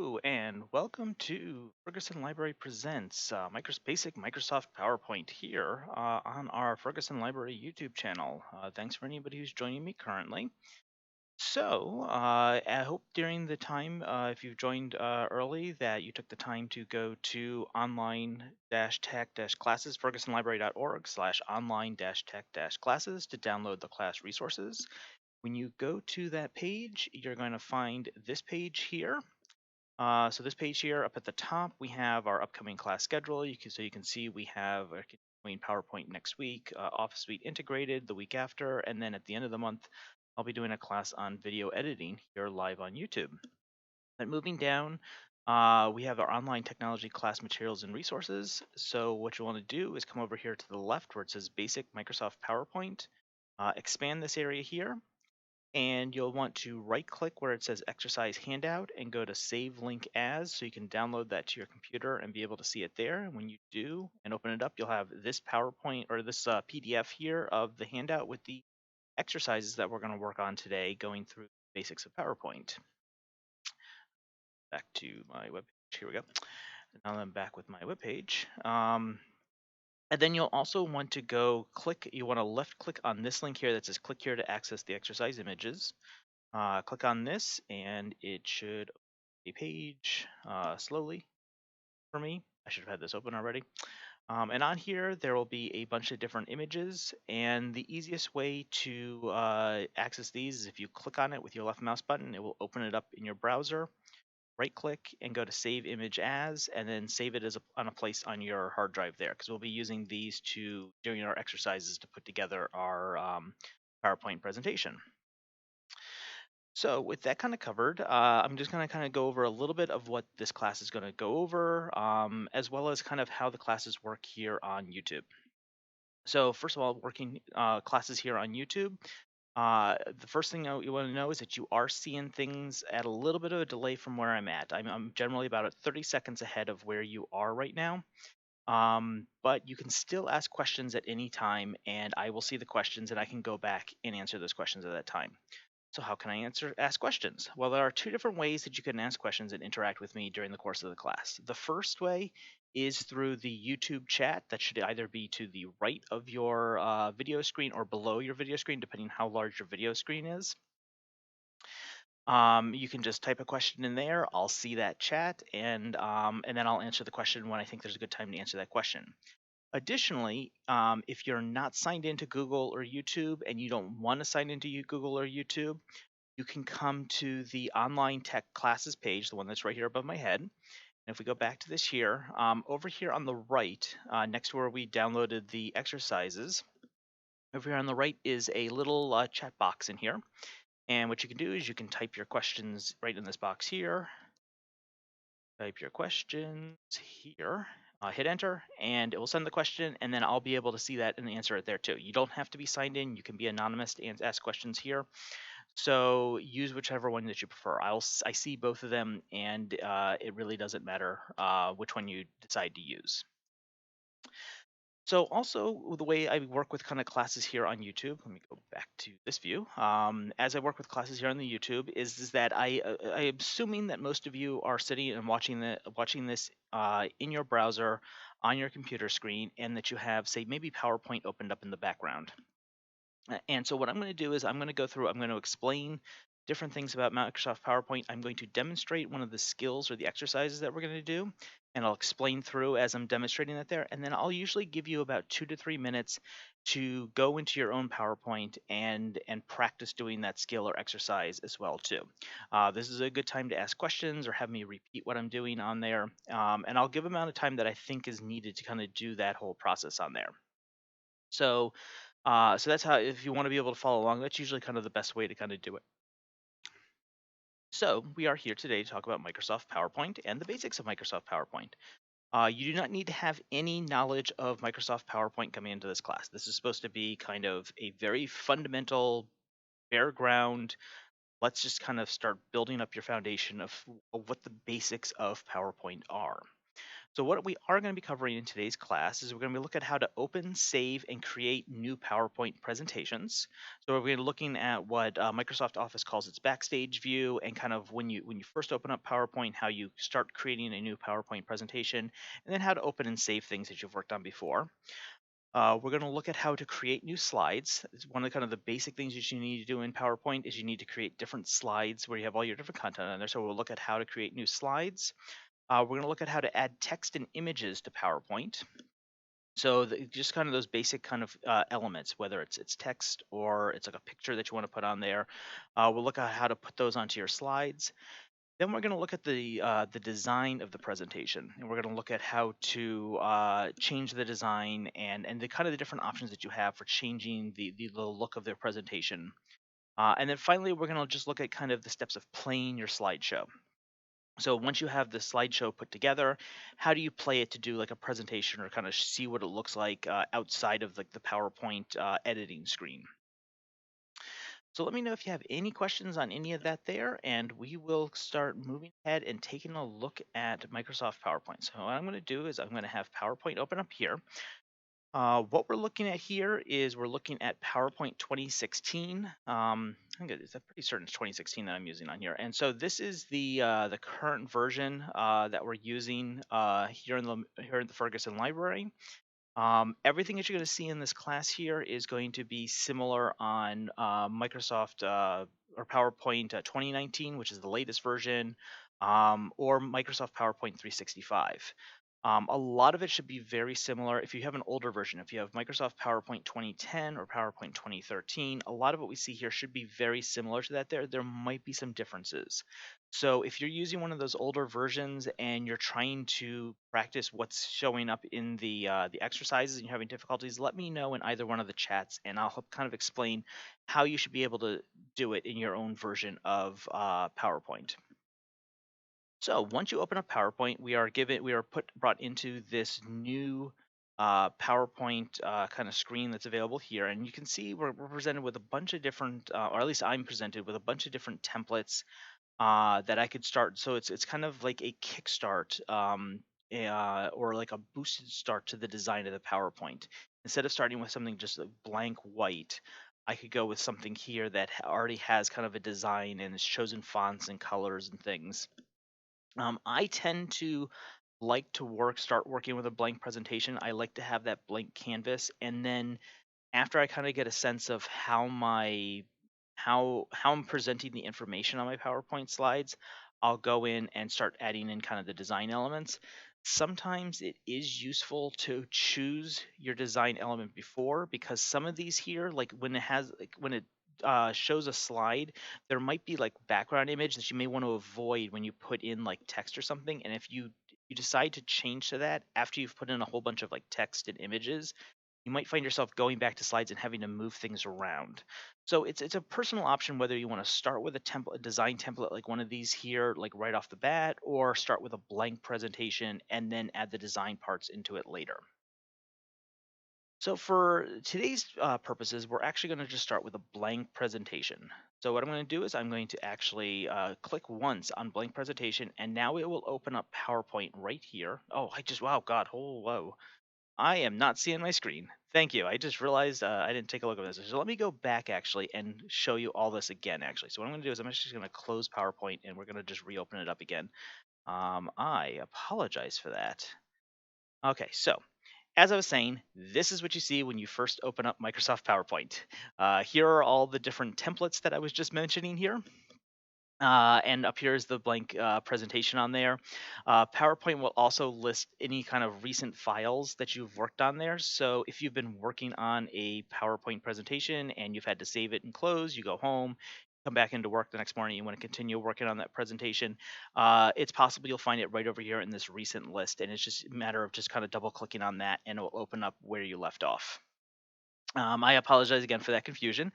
Hello and welcome to Ferguson Library Presents Basic Microsoft PowerPoint here on our Ferguson Library YouTube channel. Thanks for anybody who's joining me currently. I hope during the time, if you've joined early, that you took the time to go to online-tech-classes, fergusonlibrary.org/online-tech-classes to download the class resources. When you go to that page, you're going to find this page here. So this page here up at the top, we have our upcoming class schedule. So you can see we have a continuing PowerPoint next week, Office Suite integrated the week after, and then at the end of the month, I'll be doing a class on video editing here live on YouTube. Then moving down, we have our online technology class materials and resources. So what you want to do is come over here to the left where it says Basic Microsoft PowerPoint, expand this area here, and you'll want to right click where it says exercise handout and go to save link as, so you can download that to your computer and be able to see it there. And when you do and open it up, you'll have this PowerPoint or this PDF here of the handout with the exercises that we're going to work on today, going through the basics of PowerPoint. Back to my web page. Here we go. Now I'm back with my web page. And then you'll also want to you want to left click on this link here that says click here to access the exercise images. Click on this and it should open a page slowly for me. I should have had this open already. And on here, there will be a bunch of different images. And the easiest way to access these is if you click on it with your left mouse button, it will open it up in your browser. Right click and go to save image as, and then save it on a place on your hard drive there, because we'll be using these during our exercises to put together our PowerPoint presentation. So with that kind of covered, I'm just going to kind of go over a little bit of what this class is going to go over, as well as kind of how the classes work here on YouTube. So first of all, working classes here on YouTube, the first thing you want to know is that you are seeing things at a little bit of a delay from where I'm at. I'm generally about 30 seconds ahead of where you are right now. But you can still ask questions at any time, and I will see the questions and I can go back and answer those questions at that time. So how can I ask questions? Well, there are two different ways that you can ask questions and interact with me during the course of the class. The first way is through the YouTube chat. That should either be to the right of your video screen or below your video screen, depending how large your video screen is. You can just type a question in there. I'll see that chat, and then I'll answer the question when I think there's a good time to answer that question. Additionally, if you're not signed into Google or YouTube and you don't want to sign into Google or YouTube, you can come to the online tech classes page, the one that's right here above my head. And if we go back to this here, over here on the right, next to where we downloaded the exercises, over here on the right is a little chat box in here. And what you can do is you can type your questions right in this box here. Type your questions here. Hit enter, and it will send the question, and then I'll be able to see that and answer it there too. You don't have to be signed in. You can be anonymous and ask questions here. So use whichever one that you prefer. I see both of them, and it really doesn't matter which one you decide to use. So also the way I work with kind of classes here on YouTube, let me go back to this view. As I work with classes here on the YouTube is that I'm assuming that most of you are sitting and watching this in your browser on your computer screen, and that you have, say, maybe PowerPoint opened up in the background. And so what I'm going to do is I'm going to explain different things about Microsoft PowerPoint. I'm going to demonstrate one of the skills or the exercises that we're going to do, and I'll explain through as I'm demonstrating that there. And then I'll usually give you about 2 to 3 minutes to go into your own PowerPoint and practice doing that skill or exercise as well too. This is a good time to ask questions or have me repeat what I'm doing on there. And I'll give amount of time that I think is needed to kind of do that whole process on there. So that's how, if you want to be able to follow along, that's usually kind of the best way to kind of do it. So we are here today to talk about Microsoft PowerPoint and the basics of Microsoft PowerPoint. You do not need to have any knowledge of Microsoft PowerPoint coming into this class. This is supposed to be kind of a very fundamental, bare ground. Let's just kind of start building up your foundation of what the basics of PowerPoint are. So what we are going to be covering in today's class is we're going to be looking at how to open, save, and create new PowerPoint presentations. So we're going to be looking at what Microsoft Office calls its backstage view, and kind of when you first open up PowerPoint, how you start creating a new PowerPoint presentation, and then how to open and save things that you've worked on before. We're going to look at how to create new slides. It's one of the kind of the basic things that you need to do in PowerPoint is you need to create different slides where you have all your different content on there. So we'll look at how to create new slides. We're going to look at how to add text and images to PowerPoint. So just kind of those basic kind of elements, whether it's text or it's like a picture that you want to put on there. We'll look at how to put those onto your slides. Then we're going to look at the design of the presentation, and we're going to look at how to change the design and the kind of the different options that you have for changing the look of the presentation. And then finally, we're going to just look at kind of the steps of playing your slideshow. So once you have the slideshow put together, how do you play it to do like a presentation or kind of see what it looks like outside of like the PowerPoint editing screen? So let me know if you have any questions on any of that there, and we will start moving ahead and taking a look at Microsoft PowerPoint. So what I'm going to do is I'm going to have PowerPoint open up here. What we're looking at here is we're looking at PowerPoint 2016. I'm pretty certain it's 2016 that I'm using on here. And so this is the current version that we're using here in the Ferguson library. Everything that you're going to see in this class here is going to be similar on Microsoft or PowerPoint 2019, which is the latest version, or Microsoft PowerPoint 365. A lot of it should be very similar. If you have an older version, if you have Microsoft PowerPoint 2010 or PowerPoint 2013, a lot of what we see here should be very similar to that. There might be some differences. So if you're using one of those older versions and you're trying to practice what's showing up in the exercises and you're having difficulties, let me know in either one of the chats, and I'll help kind of explain how you should be able to do it in your own version of PowerPoint. So once you open up PowerPoint, we are brought into this new PowerPoint kind of screen that's available here, and you can see we're presented with a bunch of different, or at least I'm presented with a bunch of different templates that I could start. So it's kind of like a kickstart or like a boosted start to the design of the PowerPoint. Instead of starting with something just like blank white, I could go with something here that already has kind of a design and it's chosen fonts and colors and things. I tend to like to start working with a blank presentation. I like to have that blank canvas, and then after I kind of get a sense of how I'm presenting the information on my PowerPoint slides, I'll go in and start adding in kind of the design elements. Sometimes it is useful to choose your design element before, because some of these here, like when it shows a slide, there might be like background image that you may want to avoid when you put in like text or something. And if you decide to change to that after you've put in a whole bunch of like text and images, you might find yourself going back to slides and having to move things around. So it's a personal option whether you want to start with a design template like one of these here, like right off the bat, or start with a blank presentation and then add the design parts into it later. So for today's purposes, we're actually going to just start with a blank presentation. So what I'm going to do is I'm going to actually click once on blank presentation, and now it will open up PowerPoint right here. Oh, wow, God, oh, whoa. I am not seeing my screen. Thank you. I just realized I didn't take a look at this. So let me go back actually and show you all this again actually. So what I'm going to do is I'm just going to close PowerPoint and we're going to just reopen it up again. I apologize for that. Okay, so as I was saying, this is what you see when you first open up Microsoft PowerPoint. Here are all the different templates that I was just mentioning here. And up here is the blank presentation on there. PowerPoint will also list any kind of recent files that you've worked on there. So if you've been working on a PowerPoint presentation and you've had to save it and close, you go home, come back into work the next morning, you want to continue working on that presentation, it's possible you'll find it right over here in this recent list. And it's just a matter of just kind of double clicking on that and it will open up where you left off. I apologize again for that confusion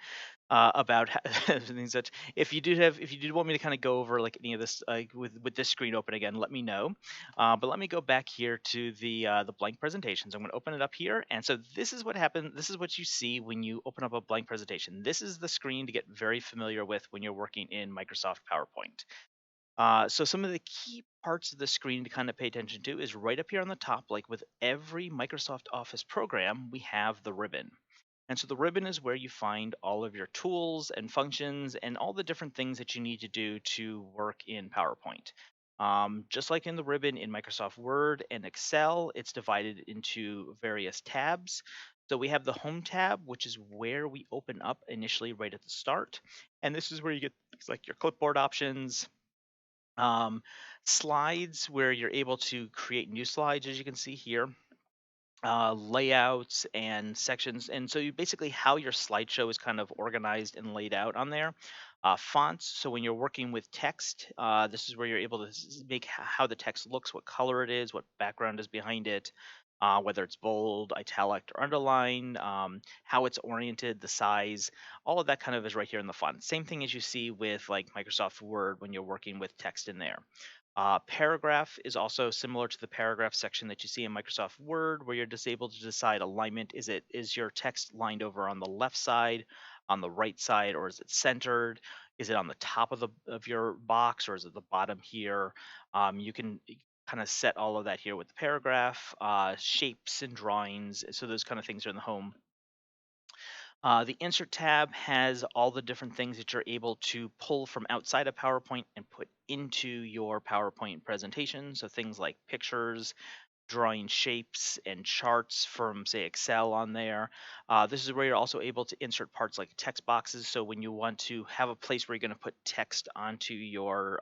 about things that if you did want me to kind of go over like any of this with this screen open again, let me know. But let me go back here to the blank presentations. I'm going to open it up here, and so this is what happened. This is what you see when you open up a blank presentation. This is the screen to get very familiar with when you're working in Microsoft PowerPoint. So some of the key parts of the screen to kind of pay attention to is right up here on the top, like with every Microsoft Office program, we have the ribbon. And so the ribbon is where you find all of your tools and functions and all the different things that you need to do to work in PowerPoint. Just like in the ribbon in Microsoft Word and Excel, it's divided into various tabs. So we have the Home tab, which is where we open up initially right at the start. And this is where you get things like your clipboard options, um, slides, where you're able to create new slides, as you can see here, layouts and sections. And so you basically how your slideshow is kind of organized and laid out on there. Fonts. So when you're working with text, this is where you're able to make how the text looks, what color it is, what background is behind it, whether it's bold, italic, or underline, how it's oriented, the size, all of that kind of is right here in the font. Same thing as you see with like Microsoft Word when you're working with text in there. Paragraph is also similar to the paragraph section that you see in Microsoft Word, where you're just able to decide alignment. Is your text lined over on the left side, on the right side, or is it centered? Is it on the top of your box, or is it the bottom here? You can kind of set all of that here with the paragraph, shapes and drawings. So those kind of things are in the home. The Insert tab has all the different things that you're able to pull from outside of PowerPoint and put into your PowerPoint presentation. So things like pictures, drawing shapes and charts from, say, Excel on there. This is where you're also able to insert parts like text boxes. So when you want to have a place where you're going to put text onto your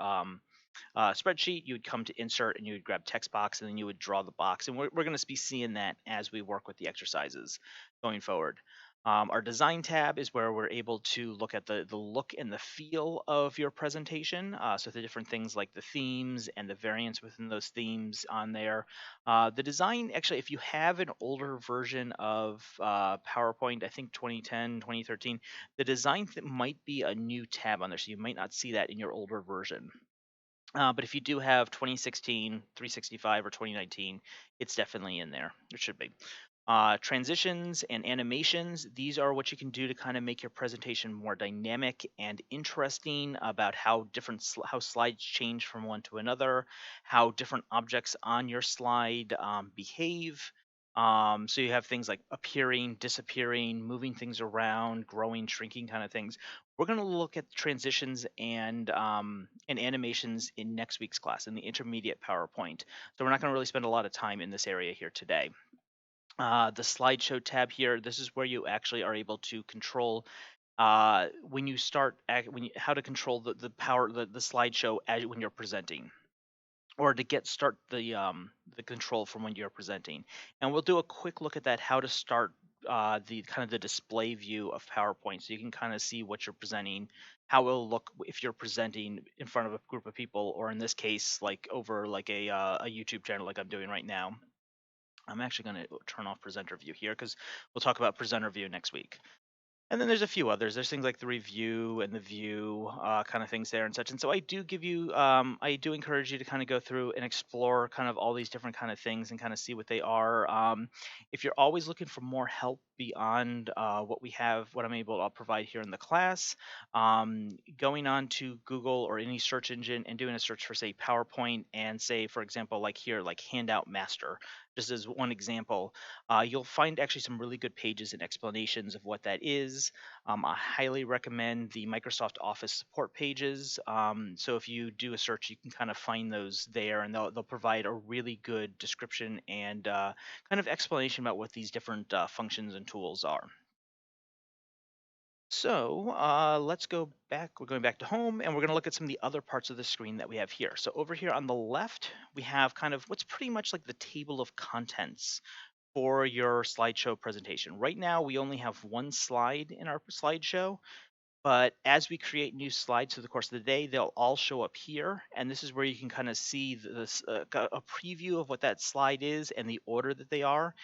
spreadsheet, you would come to insert and you would grab text box and then you would draw the box. And we're going to be seeing that as we work with the exercises going forward. Our design tab is where we're able to look at the look and the feel of your presentation. So the different things like the themes and the variants within those themes on there. The design, actually, if you have an older version of PowerPoint, I think 2010, 2013, the design might be a new tab on there. So you might not see that in your older version. But if you do have 2016, 365, or 2019, it's definitely in there. It should be. Transitions and animations, these are what you can do to kind of make your presentation more dynamic and interesting about how how slides change from one to another, how different objects on your slide behave. So you have things like appearing, disappearing, moving things around, growing, shrinking kind of things. We're going to look at transitions and animations in next week's class in the intermediate PowerPoint. So we're not going to really spend a lot of time in this area here today. The slideshow tab here, this is where you actually are able to control when you start how to control the slideshow when you're presenting, or to start the control from when you're presenting. And we'll do a quick look at that, how to start the kind of the display view of PowerPoint, so you can kind of see what you're presenting, how it'll look if you're presenting in front of a group of people, or in this case, like over like a YouTube channel like I'm doing right now. I'm actually going to turn off presenter view here because we'll talk about presenter view next week. And then there's a few others. There's things like the review and the view kind of things there and such. And so I do encourage you to kind of go through and explore kind of all these different kind of things and kind of see what they are. If you're always looking for more help beyond what I'm able to provide here in the class, going on to Google or any search engine and doing a search for, say, PowerPoint and say, for example, like here, like Handout Master, just as one example, you'll find actually some really good pages and explanations of what that is. I highly recommend the Microsoft Office support pages. So if you do a search, you can kind of find those there, and they'll provide a really good description and kind of explanation about what these different functions and tools are. So let's go back. We're going back to home, and we're going to look at some of the other parts of the screen that we have here. So over here on the left, we have kind of what's pretty much like the table of contents for your slideshow presentation. Right now, we only have one slide in our slideshow, but as we create new slides through the course of the day, they'll all show up here. And this is where you can kind of see a preview of what that slide is and the order that they are.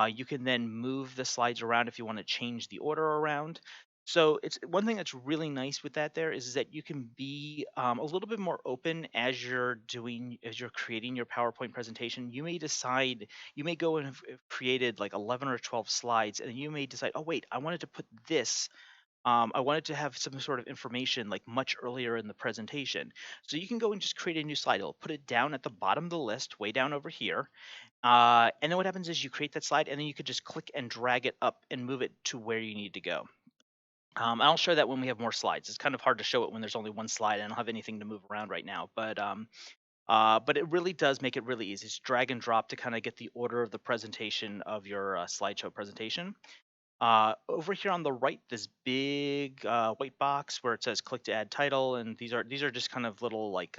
You can then move the slides around if you want to change the order around. So it's one thing that's really nice with that there is that you can be a little bit more open as you're creating your PowerPoint presentation. You may decide, you may go and have created like 11 or 12 slides, and you may decide, oh wait, I wanted to put this I wanted to have some sort of information like much earlier in the presentation. So you can go and just create a new slide. It'll put it down at the bottom of the list, way down over here. And then what happens is you create that slide, and then you could just click and drag it up and move it to where you need to go. I'll show that when we have more slides. It's kind of hard to show it when there's only one slide. I don't have anything to move around right now, but it really does make it really easy. It's drag and drop to kind of get the order of the presentation of your slideshow presentation. Over here on the right, this big white box where it says "Click to add title," and these are just kind of little like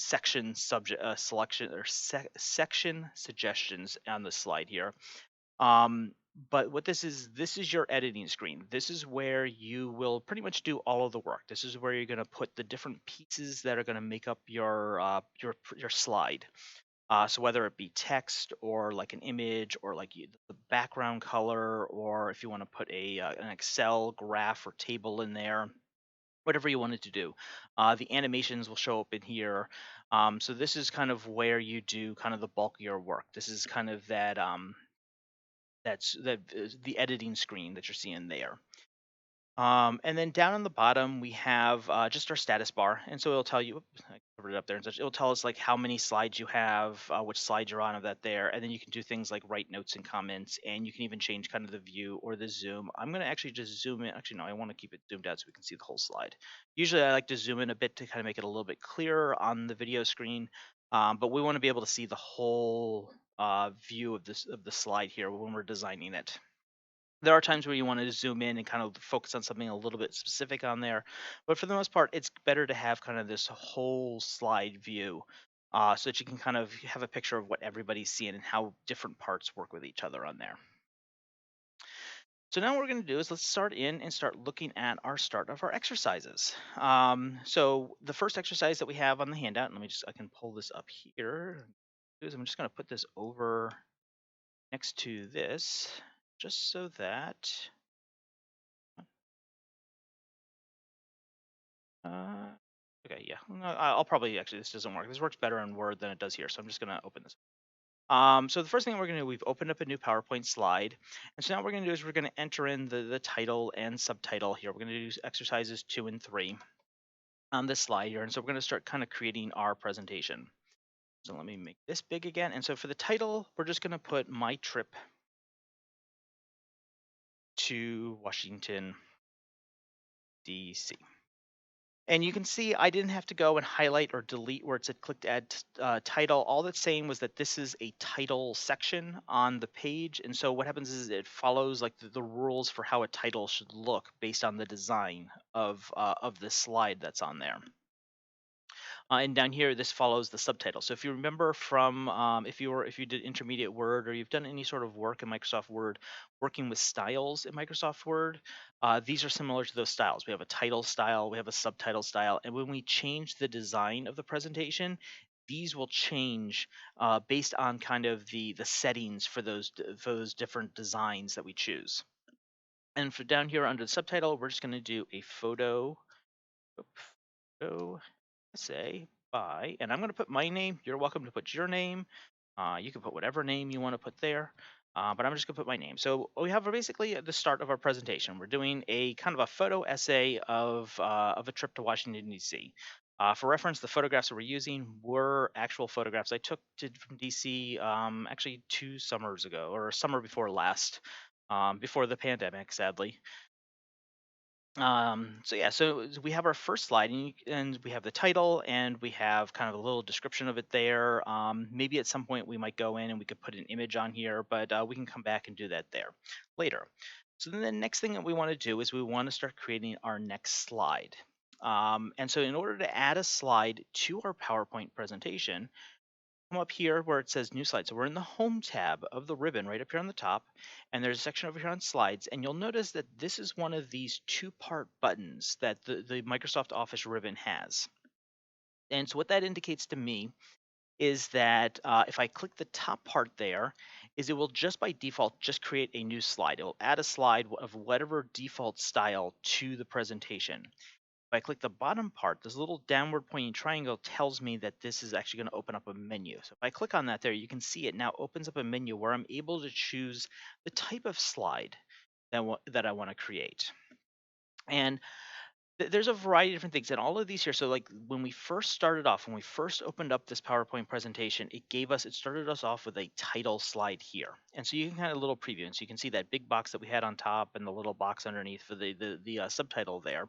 section subject selection or section suggestions on the slide here. Um, but what this is your editing screen. This is where you will pretty much do all of the work. This is where you're going to put the different pieces that are going to make up your slide. So whether it be text or like an image or like the background color, or if you want to put an Excel graph or table in there, whatever you wanted to do. The animations will show up in here. So this is kind of where you do kind of the bulk of your work. This is kind of the editing screen that you're seeing there. And then down on the bottom, we have just our status bar. And so it'll tell you, I covered it up there and such. It'll tell us like how many slides you have, which slide you're on of that there. And then you can do things like write notes and comments, and you can even change kind of the view or the zoom. I'm going to actually just zoom in. Actually, no, I want to keep it zoomed out so we can see the whole slide. Usually I like to zoom in a bit to kind of make it a little bit clearer on the video screen. But we want to be able to see the whole view of the slide here when we're designing it. There are times where you want to zoom in and kind of focus on something a little bit specific on there, but for the most part, it's better to have kind of this whole slide view, so that you can kind of have a picture of what everybody's seeing and how different parts work with each other on there. So now what we're going to do is let's start looking at our start of our exercises. So the first exercise that we have on the handout, and I can pull this up here. I'm just going to put this over next to this, just so that okay, yeah. No, I'll probably actually this doesn't work. This works better in Word than it does here, so I'm just gonna open this. So the first thing we're gonna do, we've opened up a new PowerPoint slide, and so now what we're gonna do is we're gonna enter in the title and subtitle here. We're gonna do exercises 2 and 3 on this slide here, and so we're gonna start kind of creating our presentation. So let me make this big again, and so for the title, we're just gonna put "My Trip to Washington, D.C." And you can see I didn't have to go and highlight or delete where it said click to add title. All that's saying was that this is a title section on the page. And so what happens is it follows like the rules for how a title should look based on the design of the slide that's on there. And down here, this follows the subtitle. So if you remember from if you did intermediate Word or you've done any sort of work in Microsoft Word, working with styles in Microsoft Word, these are similar to those styles. We have a title style, we have a subtitle style, and when we change the design of the presentation, these will change based on kind of the settings for those different designs that we choose. And for down here under the subtitle, we're just going to do a photo essay by, and I'm going to put my name. You're welcome to put your name. You can put whatever name you want to put there, but I'm just going to put my name. So we have basically the start of our presentation. We're doing a kind of a photo essay of a trip to Washington, D.C. For reference, the photographs that we're using were actual photographs I took from D.C. Actually 2 summers ago, or summer before last, before the pandemic, sadly. So yeah, so we have our first slide, and we have the title, and we have kind of a little description of it there. Maybe at some point we might go in and we could put an image on here, but we can come back and do that there later. So then the next thing that we want to do is we want to start creating our next slide. And so in order to add a slide to our PowerPoint presentation, come up here where it says new slide. So we're in the home tab of the ribbon right up here on the top, and there's a section over here on slides, and you'll notice that this is one of these 2-part buttons that the Microsoft Office ribbon has. And so what that indicates to me is that if I click the top part there, is it will just by default just create a new slide. It will add a slide of whatever default style to the presentation. If I click the bottom part, this little downward pointing triangle tells me that this is actually going to open up a menu. So if I click on that there, you can see it now opens up a menu where I'm able to choose the type of slide that I want to create. And there's a variety of different things, and all of these here. So, like when we first started off, when we first opened up this PowerPoint presentation, it started us off with a title slide here, and so you can kind of a little preview, and so you can see that big box that we had on top and the little box underneath for the subtitle there.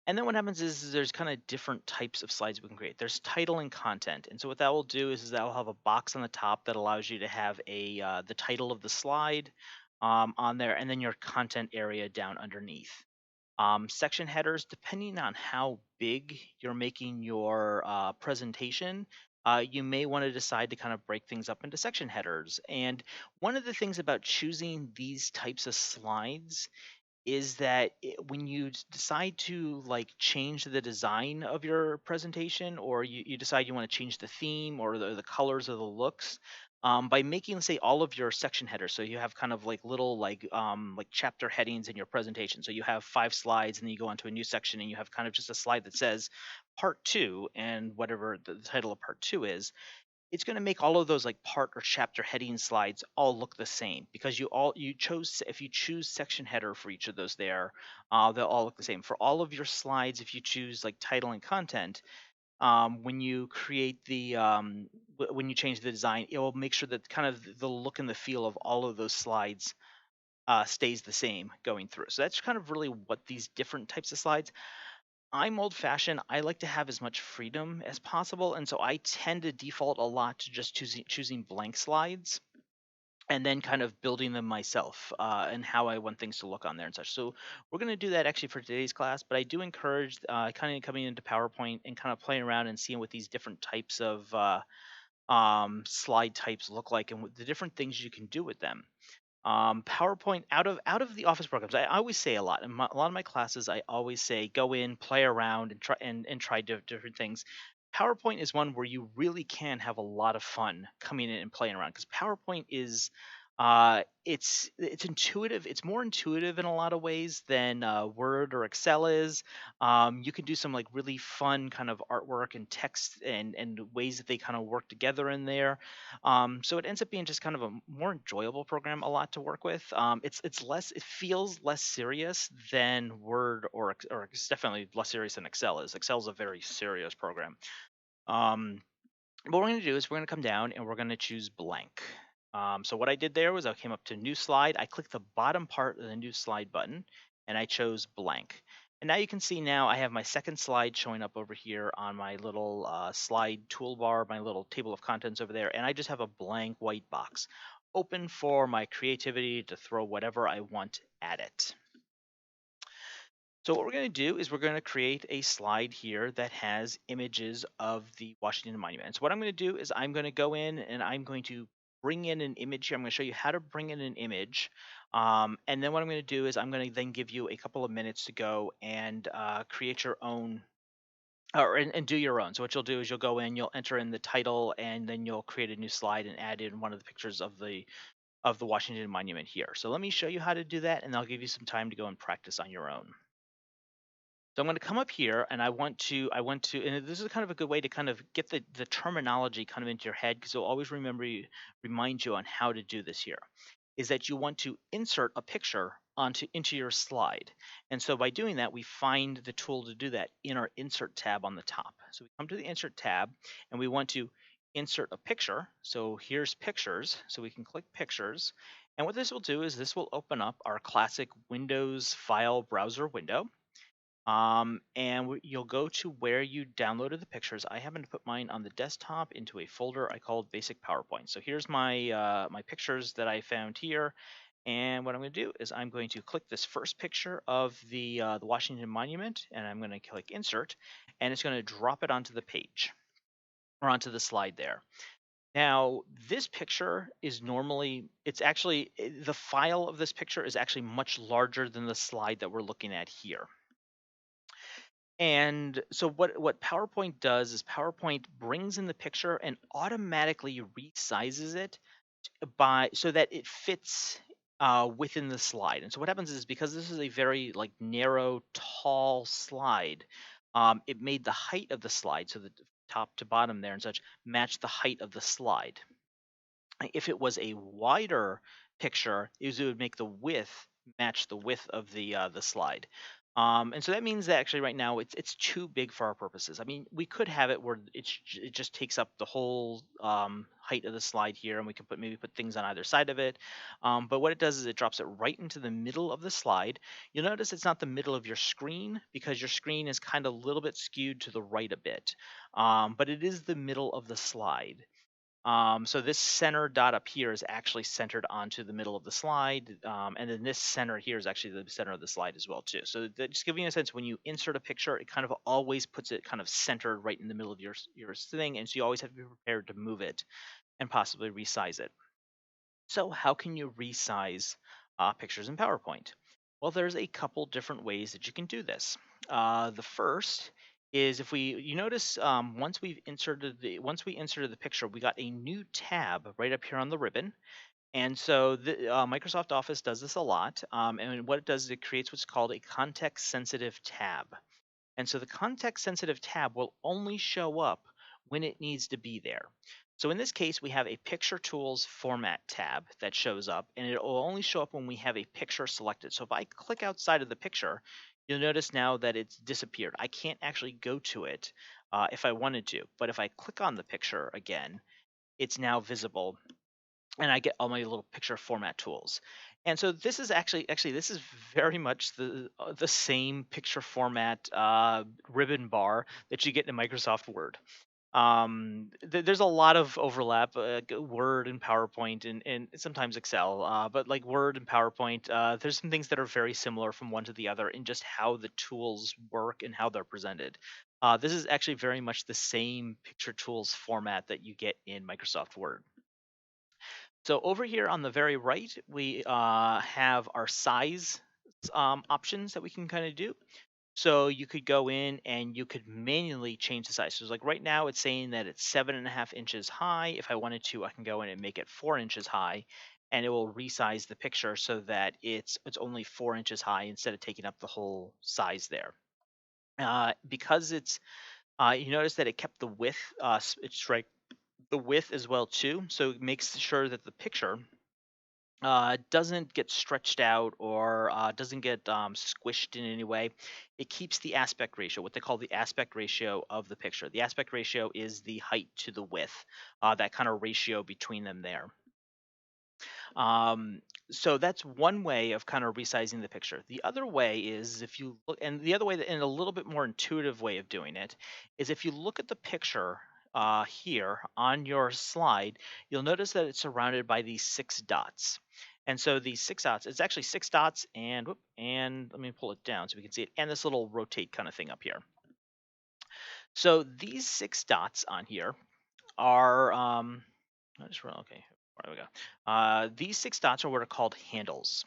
And then what happens is there's kind of different types of slides we can create. There's title and content, and so what that will do is that will have a box on the top that allows you to have the title of the slide on there, and then your content area down underneath. Section headers, depending on how big you're making your presentation, you may want to decide to kind of break things up into section headers. And one of the things about choosing these types of slides is that when you decide to like change the design of your presentation, or you decide you want to change the theme or the colors or the looks, by making, say, all of your section headers, so you have kind of like little like chapter headings in your presentation, so you have 5 slides and then you go onto a new section and you have kind of just a slide that says part 2 and whatever the title of part 2 is. It's going to make all of those like part or chapter heading slides all look the same, because you chose, if you choose section header for each of those there, they'll all look the same for all of your slides. If you choose like title and content, when you create when you change the design, it will make sure that kind of the look and the feel of all of those slides stays the same going through. So that's kind of really what these different types of slides. I'm old fashioned. I like to have as much freedom as possible. And so I tend to default a lot to just choosing blank slides and then kind of building them myself, and how I want things to look on there and such. So we're going to do that actually for today's class, but I do encourage kind of coming into PowerPoint and kind of playing around and seeing what these different types of slide types look like and what the different things you can do with them. PowerPoint, out of the Office programs, I always say a lot in a lot of my classes. I always say go in, play around, and try different things. PowerPoint is one where you really can have a lot of fun coming in and playing around, because PowerPoint is it's intuitive. It's more intuitive in a lot of ways than Word or Excel is. You can do some like really fun kind of artwork and text and ways that they kind of work together in there. So it ends up being just kind of a more enjoyable program, a lot to work with. It feels less serious than Word, or it's definitely less serious than Excel is. Excel is a very serious program. Um, what we're going to do is we're going to come down and we're going to choose blank. So what I did there was I came up to new slide. I clicked the bottom part of the new slide button and I chose blank. And now you can see now I have my second slide showing up over here on my little slide toolbar, my little table of contents over there. And I just have a blank white box open for my creativity to throw whatever I want at it. So what we're going to do is we're going to create a slide here that has images of the Washington Monument. And so what I'm going to do is I'm going to go in and I'm going to bring in an image here. I'm going to show you how to bring in an image. And then what I'm going to do is I'm going to then give you a couple of minutes to go and create your own, and do your own. So what you'll do is you'll go in, you'll enter in the title, and then you'll create a new slide and add in one of the pictures of the Washington Monument here. So let me show you how to do that, and I'll give you some time to go and practice on your own. So I'm going to come up here and I want to, and this is kind of a good way to kind of get the terminology kind of into your head, because it'll always remind you on how to do this here, is that you want to insert a picture into your slide. And so by doing that, we find the tool to do that in our insert tab on the top. So we come to the insert tab and we want to insert a picture. So here's pictures. So we can click pictures. And what this will do is this will open up our classic Windows file browser window. And you'll go to where you downloaded the pictures. I happen to put mine on the desktop into a folder I called Basic PowerPoint. So here's my my pictures that I found here. And what I'm going to do is I'm going to click this first picture of the Washington Monument, and I'm going to click Insert, and it's going to drop it onto the page or onto the slide there. Now, this picture is it's actually, the file of this picture is actually much larger than the slide that we're looking at here. And so what PowerPoint does is PowerPoint brings in the picture and automatically resizes it so that it fits within the slide. And so what happens is, because this is a very like narrow, tall slide, it made the height of the slide, so the top to bottom there and such, match the height of the slide. If it was a wider picture, it would make the width match the width of the slide. And so that means that actually right now it's too big for our purposes. I mean, we could have it where it just takes up the whole height of the slide here, and we can maybe put things on either side of it. But what it does is it drops it right into the middle of the slide. You'll notice it's not the middle of your screen because your screen is kind of a little bit skewed to the right a bit, but it is the middle of the slide. So this center dot up here is actually centered onto the middle of the slide, and then this center here is actually the center of the slide as well too. So just giving you a sense, when you insert a picture, it kind of always puts it kind of centered right in the middle of your thing, and so you always have to be prepared to move it and possibly resize it. So how can you resize pictures in PowerPoint? Well, there's a couple different ways that you can do this. The first is if you notice once we inserted the picture, we got a new tab right up here on the ribbon. And so Microsoft Office does this a lot. And what it does is it creates what's called a context sensitive tab. And so the context sensitive tab will only show up when it needs to be there. So in this case, we have a picture tools format tab that shows up, and it will only show up when we have a picture selected. So if I click outside of the picture, you'll notice now that it's disappeared. I can't actually go to it if I wanted to, but if I click on the picture again, it's now visible and I get all my little picture format tools. And so this is actually this is very much the same picture format ribbon bar that you get in Microsoft Word. There's a lot of overlap, Word and PowerPoint and sometimes Excel, but like Word and PowerPoint, there's some things that are very similar from one to the other in just how the tools work and how they're presented. This is actually very much the same picture tools format that you get in Microsoft Word. So over here on the very right, we have our size options that we can kind of do. So you could go in and you could manually change the size. So it's like right now it's saying that it's 7.5 inches high. If I wanted to, I can go in and make it 4 inches high, and it will resize the picture so that it's only 4 inches high instead of taking up the whole size there. Because you notice that it kept the width. It's right the width as well too. So it makes sure that the picture doesn't get stretched out or doesn't get squished in any way. It keeps the aspect ratio, what they call the aspect ratio of the picture. The aspect ratio is the height to the width, that kind of ratio between them there. So that's one way of kind of resizing the picture. The other way is if you look, and the other way, and a little bit more intuitive way of doing it, is if you look at the picture here on your slide, you'll notice that it's surrounded by these 6 dots. And so these 6 dots, it's actually 6 dots, and let me pull it down so we can see it, and this little rotate kind of thing up here. So these 6 dots on here are, okay, where do we go? These 6 dots are what are called handles.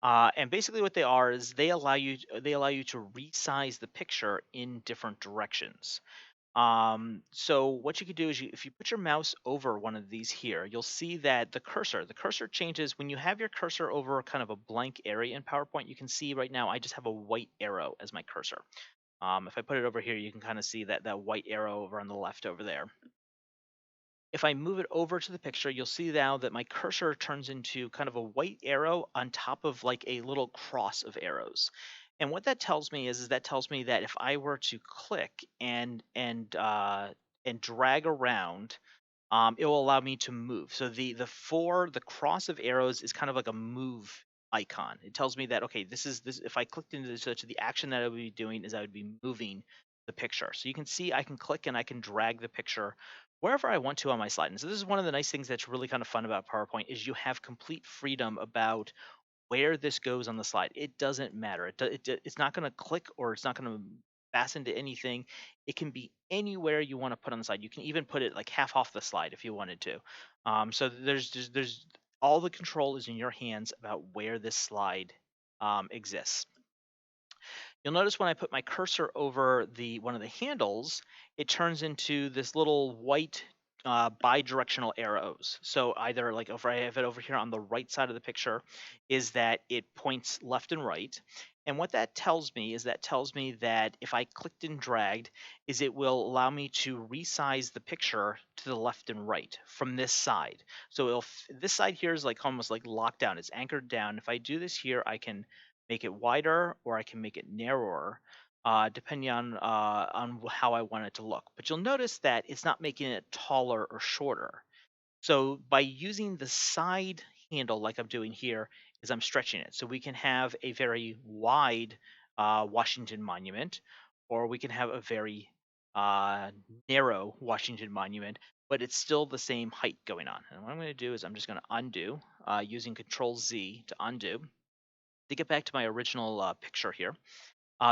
And basically what they are is they allow you to resize the picture in different directions. So what you could do is if you put your mouse over one of these here, you'll see that the cursor changes when you have your cursor over kind of a blank area in PowerPoint. You can see right now I just have a white arrow as my cursor. If I put it over here, you can kind of see that white arrow over on the left over there. If I move it over to the picture, you'll see now that my cursor turns into kind of a white arrow on top of like a little cross of arrows. And what that tells me is that tells me that if I were to click and drag around, it will allow me to move. So the cross of arrows is kind of like a move icon. It tells me that okay, this. If I clicked into this, so the action that I would be doing is I would be moving the picture. So you can see I can click and I can drag the picture wherever I want to on my slide. And so this is one of the nice things that's really kind of fun about PowerPoint is you have complete freedom about where this goes on the slide. It doesn't matter. It's not going to click or it's not going to fasten to anything. It can be anywhere you want to put on the slide. You can even put it like half off the slide if you wanted to. So there's all the control is in your hands about where this slide exists. You'll notice when I put my cursor over one of the handles, it turns into this little white bi-directional arrows. So either like if I have it over here on the right side of the picture, is that it points left and right. And what that tells me is that if I clicked and dragged, is it will allow me to resize the picture to the left and right from this side. So this side here is like almost like locked down. It's anchored down. If I do this here, I can make it wider or I can make it narrower, depending on how I want it to look. But you'll notice that it's not making it taller or shorter. So by using the side handle like I'm doing here, is I'm stretching it. So we can have a very wide Washington Monument, or we can have a very uh, narrow Washington Monument, but it's still the same height going on. And what I'm going to do is I'm just going to undo using Control Z to undo to get back to my original picture here.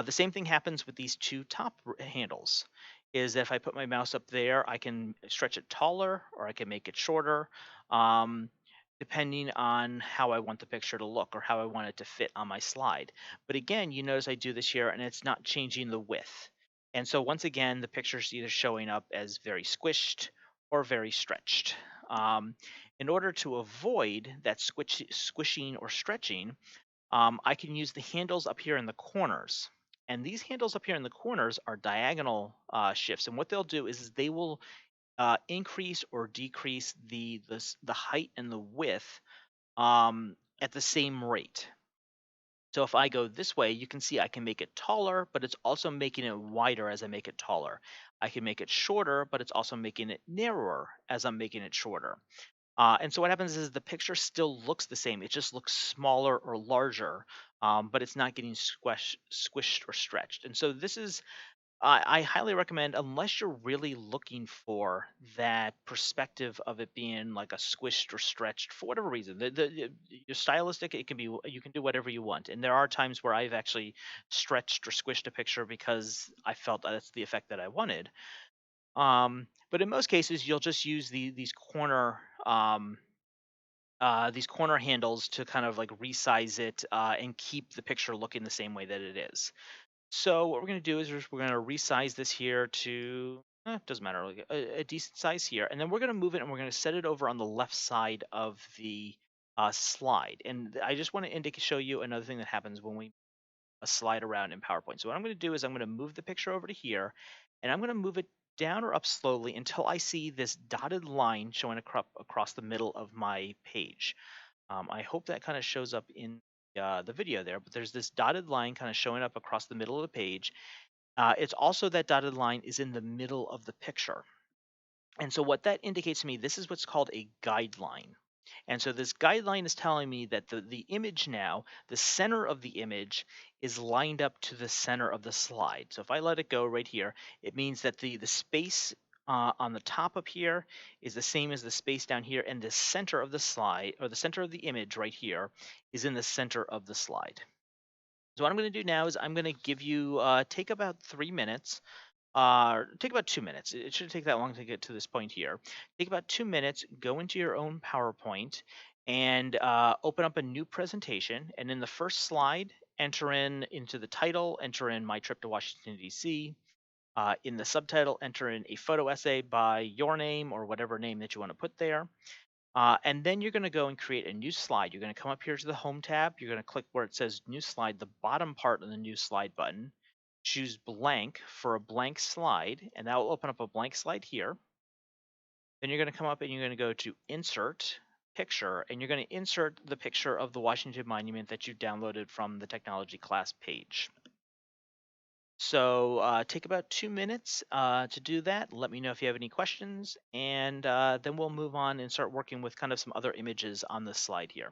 The same thing happens with these two top handles, is that if I put my mouse up there, I can stretch it taller or I can make it shorter, um, depending on how I want the picture to look or how I want it to fit on my slide. But again, you notice I do this here and it's not changing the width. And so once again, the picture's either showing up as very squished or very stretched. In order to avoid that squishing or stretching, I can use the handles up here in the corners. And these handles up here in the corners are diagonal shifts. And what they'll do is they will increase or decrease the height and the width at the same rate. So if I go this way, you can see I can make it taller, but it's also making it wider as I make it taller. I can make it shorter, but it's also making it narrower as I'm making it shorter. And so what happens is the picture still looks the same. It just looks smaller or larger, but it's not getting squished or stretched. And so this is, I highly recommend, unless you're really looking for that perspective of it being like a squished or stretched for whatever reason. You're stylistic, it can be, you can do whatever you want. And there are times where I've actually stretched or squished a picture because I felt that's the effect that I wanted. But in most cases, you'll just use these corner handles to kind of like resize it and keep the picture looking the same way that it is. So what we're going to do is we're going to resize this here to doesn't matter, like a decent size here, and then we're going to move it and we're going to set it over on the left side of the slide. And I just want to show you another thing that happens when we a slide around in PowerPoint. So what I'm going to do is I'm going to move the picture over to here, and I'm going to move it down or up slowly until I see this dotted line showing across the middle of my page. I hope that kind of shows up in the video there, but there's this dotted line kind of showing up across the middle of the page. It's also that dotted line is in the middle of the picture. And so what that indicates to me, this is what's called a guideline. And so this guideline is telling me that the image now, the center of the image is lined up to the center of the slide. So if I let it go right here, it means that the space on the top up here is the same as the space down here, and the center of the slide, or the center of the image right here, is in the center of the slide. So what I'm going to do now is I'm going to give you, take about 3 minutes, take about 2 minutes. It shouldn't take that long to get to this point here. Take about 2 minutes, go into your own PowerPoint and open up a new presentation. And in the first slide, enter into the title, enter in my trip to Washington, D.C. In the subtitle, enter in a photo essay by your name or whatever name that you want to put there. And then you're going to go and create a new slide. You're going to come up here to the Home tab. You're going to click where it says New Slide, the bottom part of the New Slide button. Choose blank for a blank slide, and that will open up a blank slide here. Then you're going to come up and you're going to go to Insert Picture, and you're going to insert the picture of the Washington Monument that you downloaded from the technology class page. So take about 2 minutes to do that. Let me know if you have any questions, and then we'll move on and start working with kind of some other images on this slide here.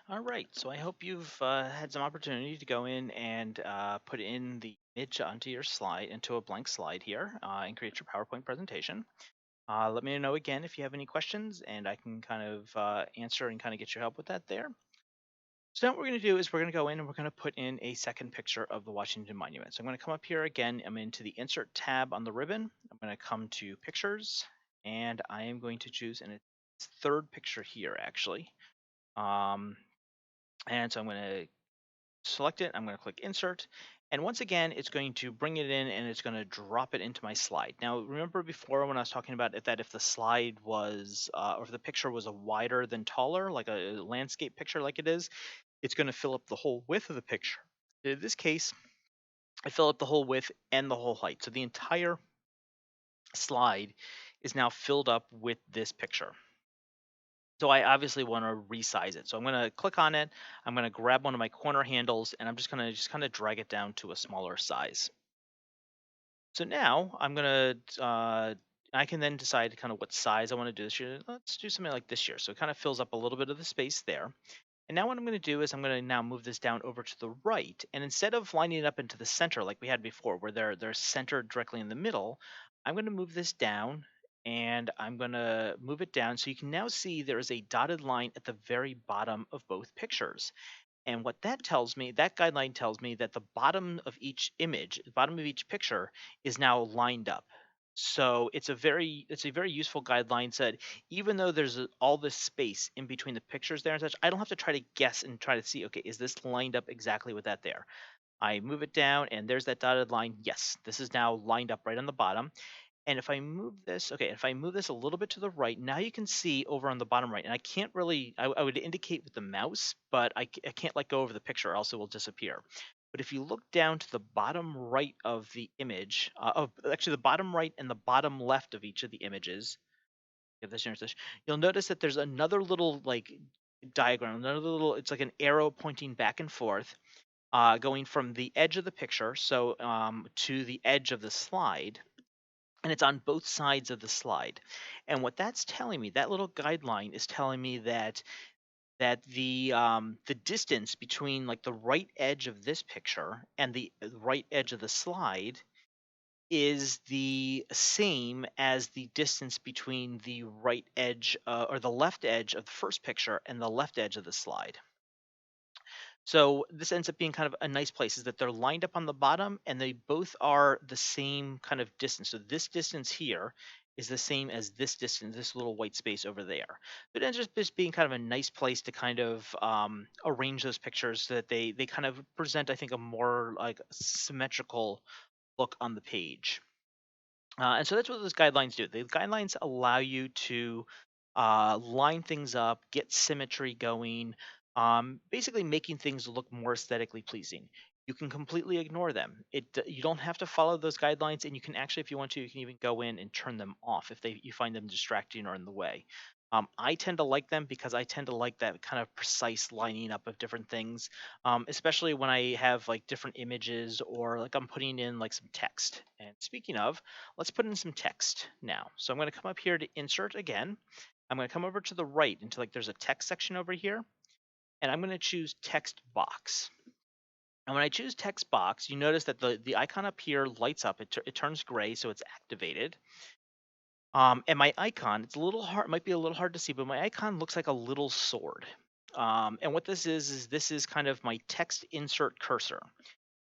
All right, so I hope you've had some opportunity to go in and put in the image onto your slide, into a blank slide here, and create your PowerPoint presentation. Let me know again if you have any questions, and I can kind of answer and kind of get your help with that there. So now what we're going to do is we're going to go in and we're going to put in a second picture of the Washington Monument. So I'm going to come up here again. I'm into the Insert tab on the ribbon. I'm going to come to Pictures, and I am going to choose a third picture here, actually. Um, and so I'm going to select it. I'm going to click Insert. And once again, it's going to bring it in and it's going to drop it into my slide. Now, remember before when I was talking about that if the slide was, or if the picture was a wider than taller, like a landscape picture like it is, it's going to fill up the whole width of the picture. In this case, I fill up the whole width and the whole height. So the entire slide is now filled up with this picture. So I obviously want to resize it. So I'm going to click on it. I'm going to grab one of my corner handles and I'm just going to kind of drag it down to a smaller size. So now I'm going to, I can then decide kind of what size I want to do this year. Let's do something like this year. So it kind of fills up a little bit of the space there. And now what I'm going to do is I'm going to now move this down over to the right. And instead of lining it up into the center like we had before, where they're centered directly in the middle, I'm going to move this down and I'm going to move it down so you can now see there is a dotted line at the very bottom of both pictures. And what that tells me, that guideline tells me that the bottom of each image, the bottom of each picture is now lined up. So it's a very useful guideline said even though there's all this space in between the pictures there and such, I don't have to try to guess and try to see, okay, is this lined up exactly with that there? I move it down and there's that dotted line. Yes, this is now lined up right on the bottom. And if I move this, okay, if I move this a little bit to the right, now you can see over on the bottom right, and I can't really, I would indicate with the mouse, but I can't let go of the picture, or else it will disappear. But if you look down to the bottom right of the image, of actually the bottom right and the bottom left of each of the images, if this intersection, you'll notice that there's another little like diagram, another little, it's like an arrow pointing back and forth, going from the edge of the picture, so to the edge of the slide, and it's on both sides of the slide. And what that's telling me, that little guideline is telling me that the distance between like the right edge of this picture and the right edge of the slide is the same as the distance between the right edge or the left edge of the first picture and the left edge of the slide. So this ends up being kind of a nice place is that they're lined up on the bottom and they both are the same kind of distance. So this distance here is the same as this distance, this little white space over there. But it ends up just being kind of a nice place to kind of arrange those pictures so that they kind of present, I think, a more like symmetrical look on the page. And so that's what those guidelines do. The guidelines allow you to line things up, get symmetry going, basically making things look more aesthetically pleasing. You can completely ignore them. You don't have to follow those guidelines, and you can actually, if you want to, you can even go in and turn them off if you find them distracting or in the way. I tend to like them because I tend to like that kind of precise lining up of different things, especially when I have like different images or like I'm putting in like some text. And speaking of, let's put in some text now. So I'm going to come up here to insert again. I'm going to come over to the right into like there's a text section over here, and I'm going to choose text box. And when I choose text box, you notice that the icon up here lights up. It turns gray, so it's activated. And my icon, it's a little hard, might be a little hard to see, but my icon looks like a little sword. And what this is this is kind of my text insert cursor.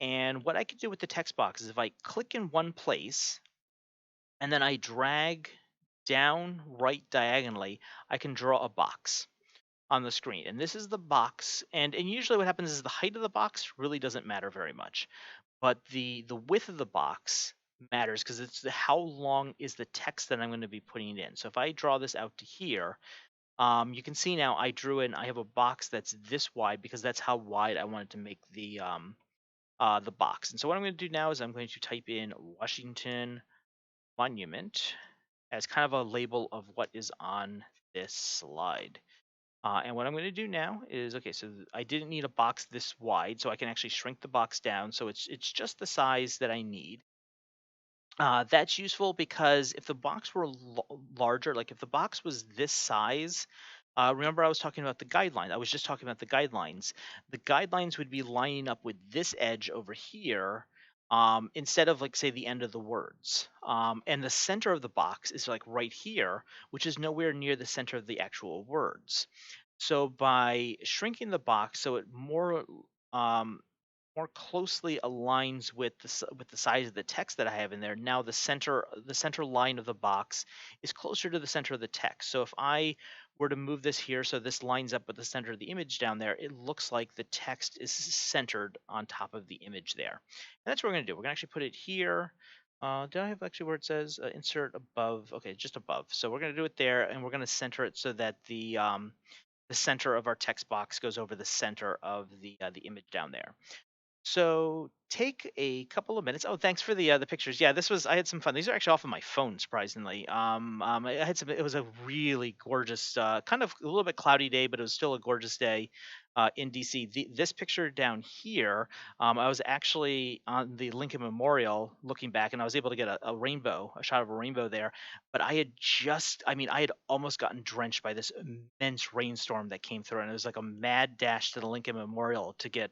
And what I can do with the text box is if I click in one place and then I drag down right diagonally, I can draw a box on the screen. And this is the box. And usually what happens is the height of the box really doesn't matter very much. But the width of the box matters because it's how long is the text that I'm going to be putting in. So if I draw this out to here, you can see now I drew in, I have a box that's this wide because that's how wide I wanted to make the box. And so what I'm going to do now is I'm going to type in Washington Monument as kind of a label of what is on this slide. And what I'm going to do now is, okay, so I didn't need a box this wide, so I can actually shrink the box down. So it's just the size that I need. That's useful because if the box were larger, like if the box was this size, Remember, I was talking about the guidelines. I was just talking about the guidelines. The guidelines would be lining up with this edge over here, instead of, like, say, the end of the words. And the center of the box is like right here, which is nowhere near the center of the actual words. So by shrinking the box so it um, more closely aligns with with the size of the text that I have in there. Now the center line of the box is closer to the center of the text. So if I were to move this here so this lines up with the center of the image down there, it looks like the text is centered on top of the image there. And that's what we're going to do. We're going to actually put it here. Did I have actually where it says insert above? Okay, just above. So we're going to do it there, and we're going to center it so that the center of our text box goes over the center of the image down there. So take a couple of minutes. Oh, thanks for the pictures. Yeah, this was I had some fun. These are actually off of my phone, surprisingly. I had some. It was a really gorgeous, kind of a little bit cloudy day, but it was still a gorgeous day in DC. This picture down here, I was actually on the Lincoln Memorial looking back, and I was able to get a rainbow, a shot of a rainbow there. But I mean, I had almost gotten drenched by this immense rainstorm that came through, and it was like a mad dash to the Lincoln Memorial to get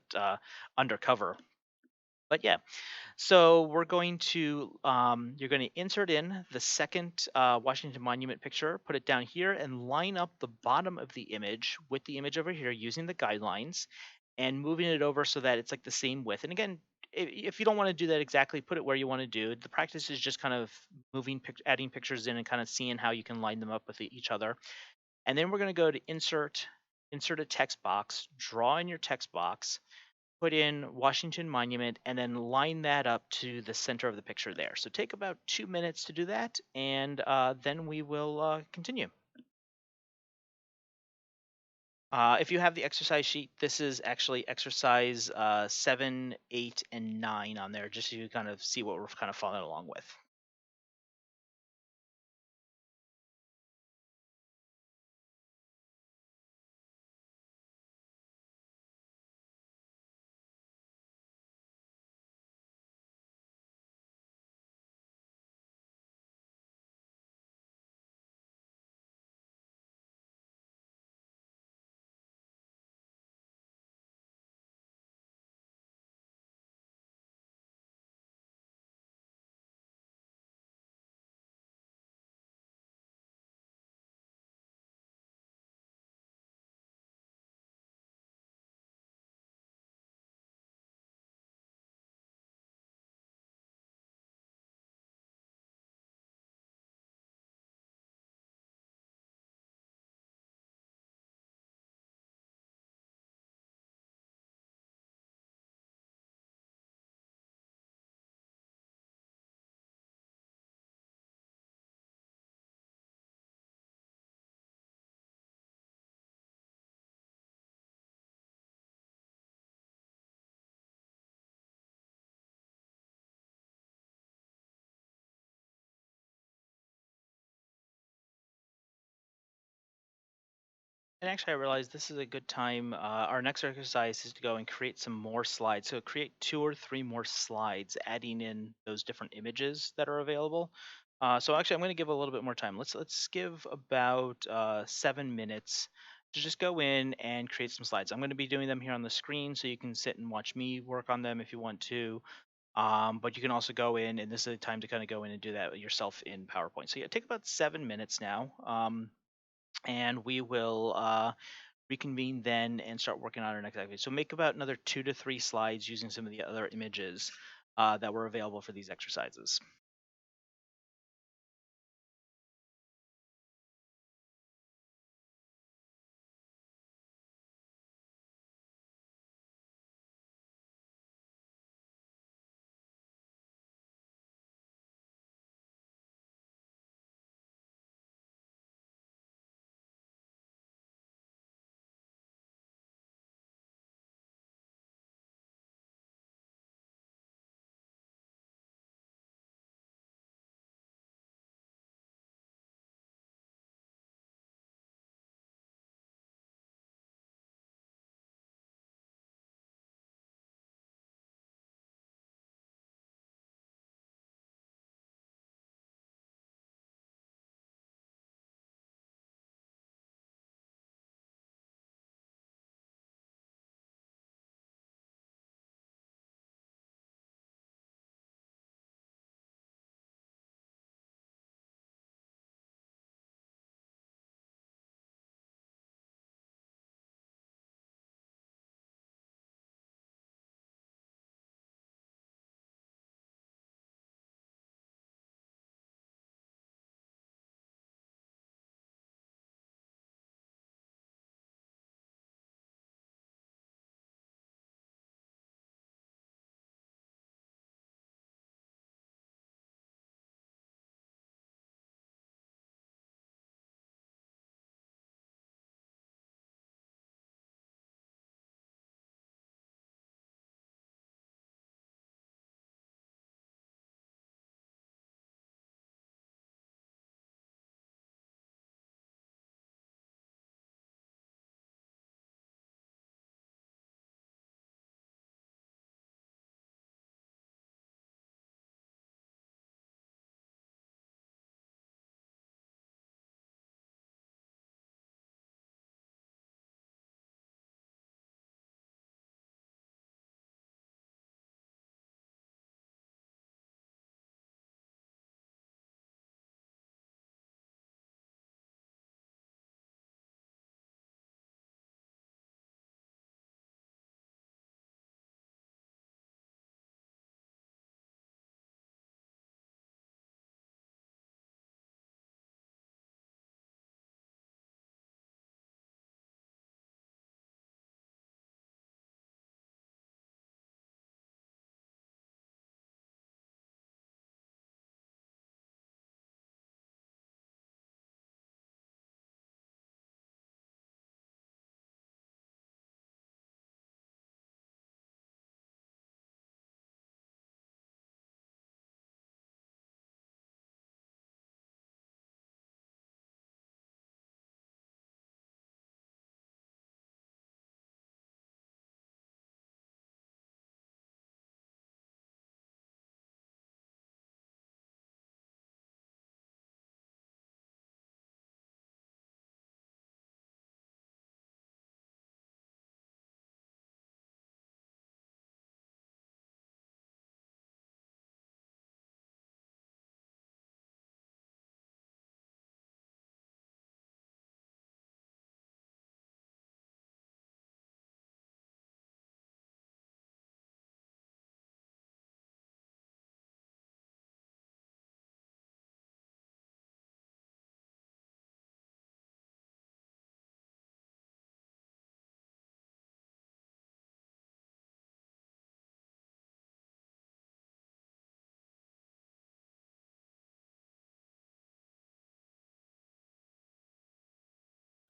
undercover. But yeah, so you're going to insert in the second Washington Monument picture, put it down here, and line up the bottom of the image with the image over here using the guidelines and moving it over so that it's like the same width. And again, if you don't want to do that exactly, put it where you want to do. The practice is just kind of adding pictures in and kind of seeing how you can line them up with each other. And then we're going to go to insert a text box, draw in your text box, put in Washington Monument, and then line that up to the center of the picture there. So take about 2 minutes to do that, and then we will continue. If you have the exercise sheet, this is actually exercise 7, 8, and 9 on there, just so you kind of see what we're kind of following along with. And actually, I realized this is a good time. Our next exercise is to go and create some more slides. So create 2 or 3 more slides, adding in those different images that are available. So actually, I'm going to give a little bit more time. Let's give about 7 minutes to just go in and create some slides. I'm going to be doing them here on the screen, so you can sit and watch me work on them if you want to. But you can also go in, and this is the time to kind of go in and do that yourself in PowerPoint. So yeah, take about 7 minutes now. And we will reconvene then and start working on our next activity. So make about another 2 to 3 slides using some of the other images that were available for these exercises.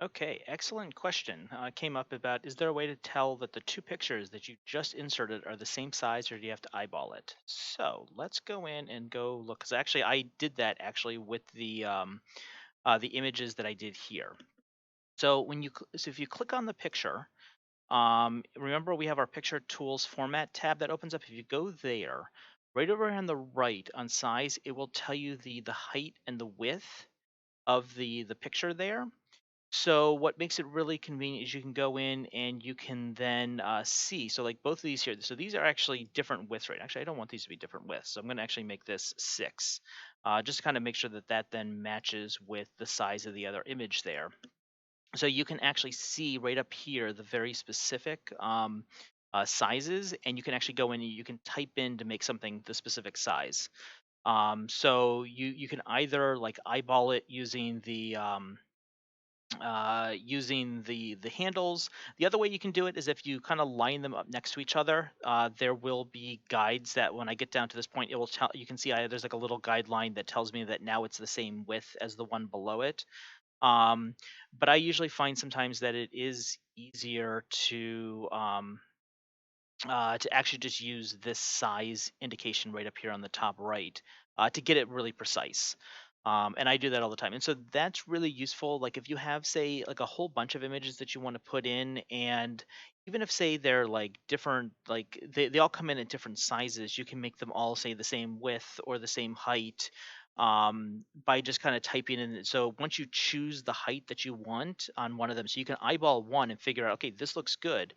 Okay, excellent question. Came up about, is there a way to tell that the two pictures that you just inserted are the same size, or do you have to eyeball it? So let's go in and go look, because actually I did that actually with the images that I did here. So so if you click on the picture, remember we have our picture tools format tab that opens up. If you go there, right over on the right on size, it will tell you the height and the width of the picture there. So what makes it really convenient is you can go in and you can then see. So like both of these here, so these are actually different widths, right? Actually, I don't want these to be different widths, so I'm going to actually make this 6, just to kind of make sure that that then matches with the size of the other image there. So you can actually see right up here the very specific sizes, and you can actually go in and you can type in to make something the specific size. So you can either like eyeball it using the handles. The other way you can do it is if you kind of line them up next to each other. There will be guides that when I get down to this point, it will tell you can see there's like a little guideline that tells me that now it's the same width as the one below it. Um, but I usually find sometimes that it is easier to actually just use this size indication right up here on the top right to get it really precise. And I do that all the time. And so that's really useful. Like if you have, say, like a whole bunch of images that you want to put in, and even if, say, they're like different, like they all come in at different sizes, you can make them all, say, the same width or the same height by just kind of typing in. So once you choose the height that you want on one of them, so you can eyeball one and figure out, okay, this looks good,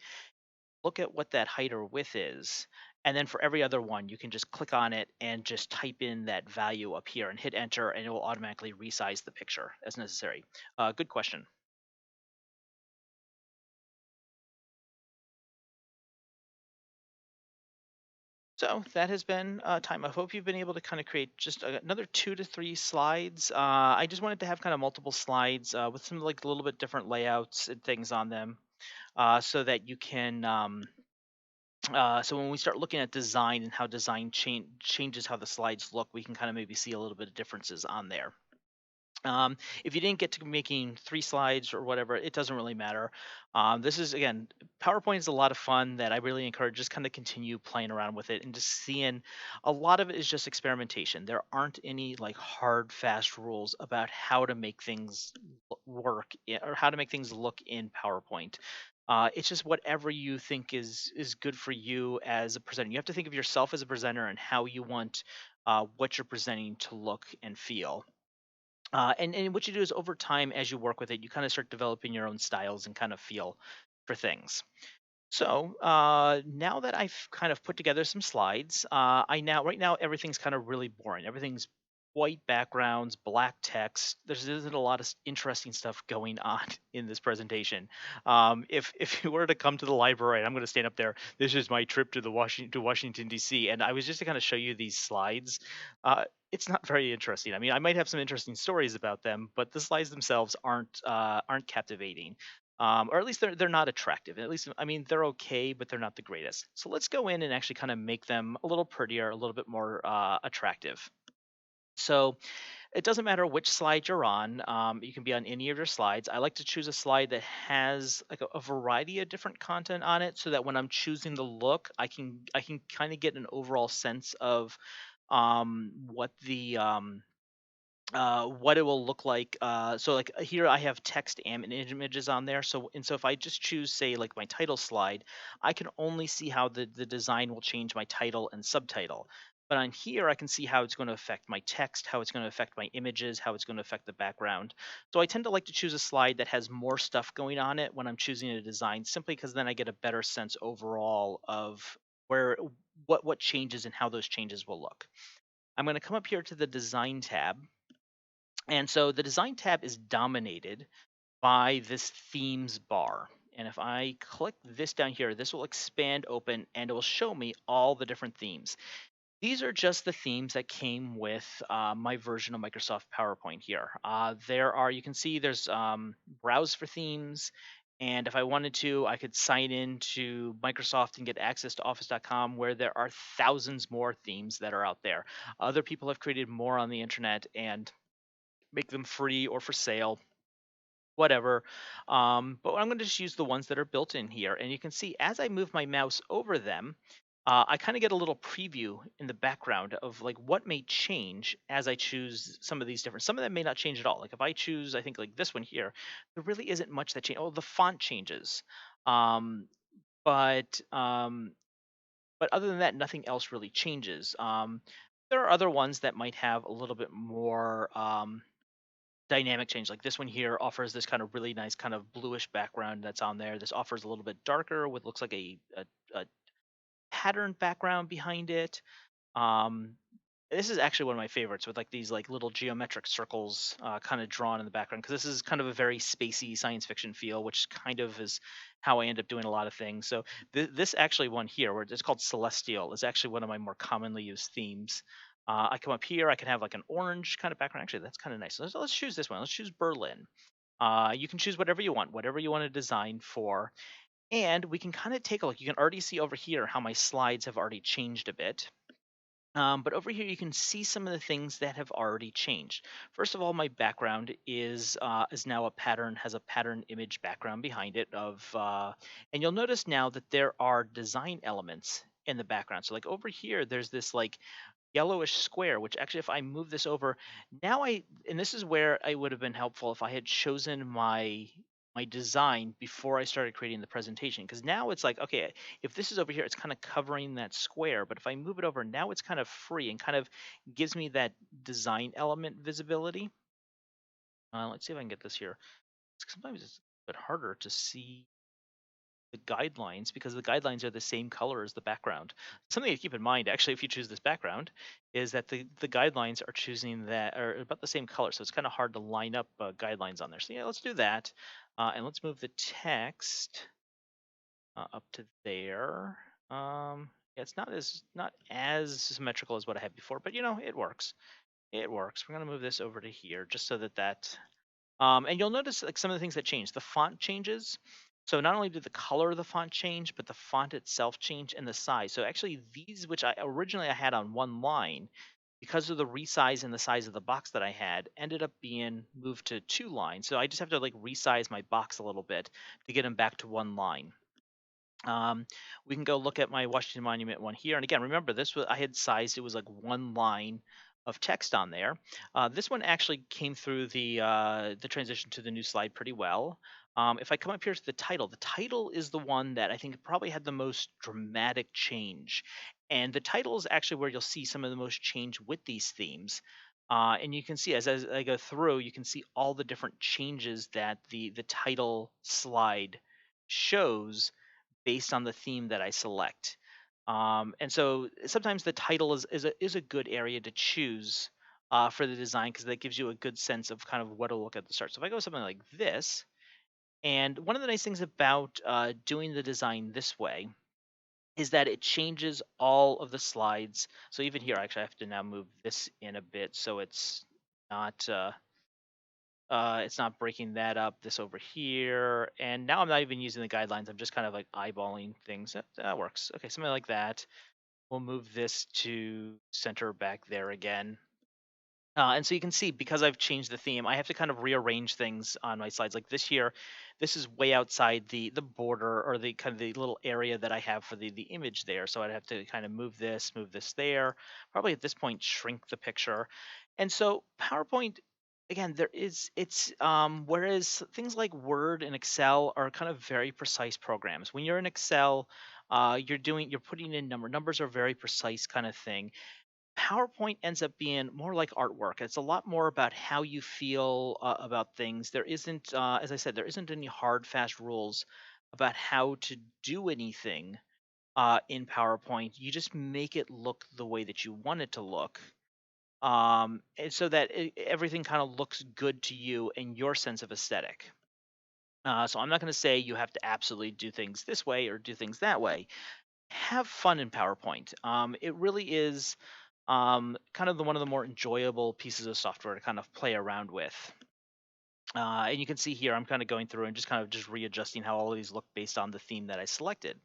look at what that height or width is. And then for every other one, you can just click on it and just type in that value up here and hit enter, and it will automatically resize the picture as necessary. Good question. So that has been time. I hope you've been able to kind of create just another 2 to 3 slides. I just wanted to have kind of multiple slides with some like a little bit different layouts and things on them, so that you can so when we start looking at design and how design changes how the slides look, we can kind of maybe see a little bit of differences on there. If you didn't get to making 3 slides or whatever, it doesn't really matter. This is, again, PowerPoint is a lot of fun that I really encourage just kind of continue playing around with it and just seeing. A lot of it is just experimentation. There aren't any like hard, fast rules about how to make things work or how to make things look in PowerPoint. It's just whatever you think is good for you as a presenter. You have to think of yourself as a presenter and how you want what you're presenting to look and feel. And what you do is over time, as you work with it, you kind of start developing your own styles and kind of feel for things. So now that I've kind of put together some slides, right now everything's kind of really boring. Everything's white backgrounds, black text. There isn't a lot of interesting stuff going on in this presentation. If you were to come to the library, and I'm going to stand up there. This is my trip to Washington D.C. And I was just to kind of show you these slides. It's not very interesting. I mean, I might have some interesting stories about them, but the slides themselves aren't captivating, or at least they're not attractive. At least, I mean, they're okay, but they're not the greatest. So let's go in and actually kind of make them a little prettier, a little bit more attractive. So it doesn't matter which slide you're on. You can be on any of your slides. I like to choose a slide that has like a variety of different content on it, so that when I'm choosing the look, I can kind of get an overall sense of what it will look like. So like here I have text and images on there. So if I just choose, say, like my title slide, I can only see how the design will change my title and subtitle. But on here, I can see how it's going to affect my text, how it's going to affect my images, how it's going to affect the background. So I tend to like to choose a slide that has more stuff going on it when I'm choosing a design, simply because then I get a better sense overall of where what changes and how those changes will look. I'm going to come up here to the design tab, and so the design tab is dominated by this themes bar. And if I click this down here, this will expand open and it will show me all the different themes. These are just the themes that came with my version of Microsoft PowerPoint here. You can see there's browse for themes. And if I wanted to, I could sign in to Microsoft and get access to Office.com, where there are thousands more themes that are out there. Other people have created more on the internet and make them free or for sale. whatever. But I'm going to just use the ones that are built in here. And you can see as I move my mouse over them, I kind of get a little preview in the background of like what may change as I choose some of these different. Some of them may not change at all. Like if I choose, I think like this one here, there really isn't much that change. Oh, the font changes. Um, but um, but other than that, nothing else really changes. There are other ones that might have a little bit more dynamic change. Like this one here offers this kind of really nice kind of bluish background that's on there. This offers a little bit darker with looks like a patterned background behind it. Um, this is actually one of my favorites with like these like little geometric circles kind of drawn in the background because this is kind of a very spacey science fiction feel, which kind of is how I end up doing a lot of things. So this actually one here, where it's called Celestial, is actually one of my more commonly used themes. I come up here, I can have like an orange kind of background. Actually, that's kind of nice. Let's choose this one. Let's choose Berlin. You can choose whatever you want to design for. And we can kind of take a look. You can already see over here how my slides have already changed a bit. But over here, you can see some of the things that have already changed. First of all, my background is now a pattern, has a pattern image background behind it and you'll notice now that there are design elements in the background. So like over here, there's this like yellowish square, which actually, if I move this over, and this is where I would have been helpful if I had chosen my design before I started creating the presentation. Because now it's like, okay, if this is over here, it's kind of covering that square. But if I move it over, now it's kind of free and kind of gives me that design element visibility. Let's see if I can get this here. Sometimes it's a bit harder to see the guidelines because the guidelines are the same color as the background. Something to keep in mind, actually, if you choose this background, is that the guidelines are choosing that are about the same color, so it's kind of hard to line up guidelines on there. So yeah, let's do that, and let's move the text up to there. Yeah, it's not as symmetrical as what I had before, but it works. It works. We're gonna move this over to here just so that and you'll notice like some of the things that change. The font changes. So not only did the color of the font change, but the font itself change and the size. So actually these, which I had on one line, because of the resize and the size of the box that I had, ended up being moved to two lines. So I just have to like resize my box a little bit to get them back to one line. Um, we can go look at my Washington Monument one here. And again, remember this was I had sized it was like one line of text on there. This one actually came through the transition to the new slide pretty well. If I come up here to the title is the one that I think probably had the most dramatic change. And the title is actually where you'll see some of the most change with these themes. And you can see as I go through, you can see all the different changes that the title slide shows based on the theme that I select. And so sometimes the title is a good area to choose for the design because that gives you a good sense of kind of what to look at the start. So if I go something like this, and one of the nice things about doing the design this way is that it changes all of the slides. So even here, actually, I have to now move this in a bit so not uh, it's not breaking that up, this over here. And now I'm not even using the guidelines. I'm just kind of like eyeballing things. That works. Okay, something like that. We'll move this to center back there again. And so you can see because I've changed the theme, I have to kind of rearrange things on my slides. Like this here, this is way outside the border or the kind of the little area that I have for the image there. So I'd have to kind of move this there. Probably at this point shrink the picture. And so PowerPoint, again, whereas things like Word and Excel are kind of very precise programs. When you're in Excel, you're putting in numbers are very precise kind of thing. PowerPoint ends up being more like artwork. It's a lot more about how you feel about things. There isn't, as I said, there isn't any hard, fast rules about how to do anything in PowerPoint. You just make it look the way that you want it to look, and so that everything kind of looks good to you and your sense of aesthetic. So I'm not going to say you have to absolutely do things this way or do things that way. Have fun in PowerPoint. It really is kind of one of the more enjoyable pieces of software to kind of play around with. And you can see here, I'm kind of going through and just kind of just readjusting how all of these look based on the theme that I selected.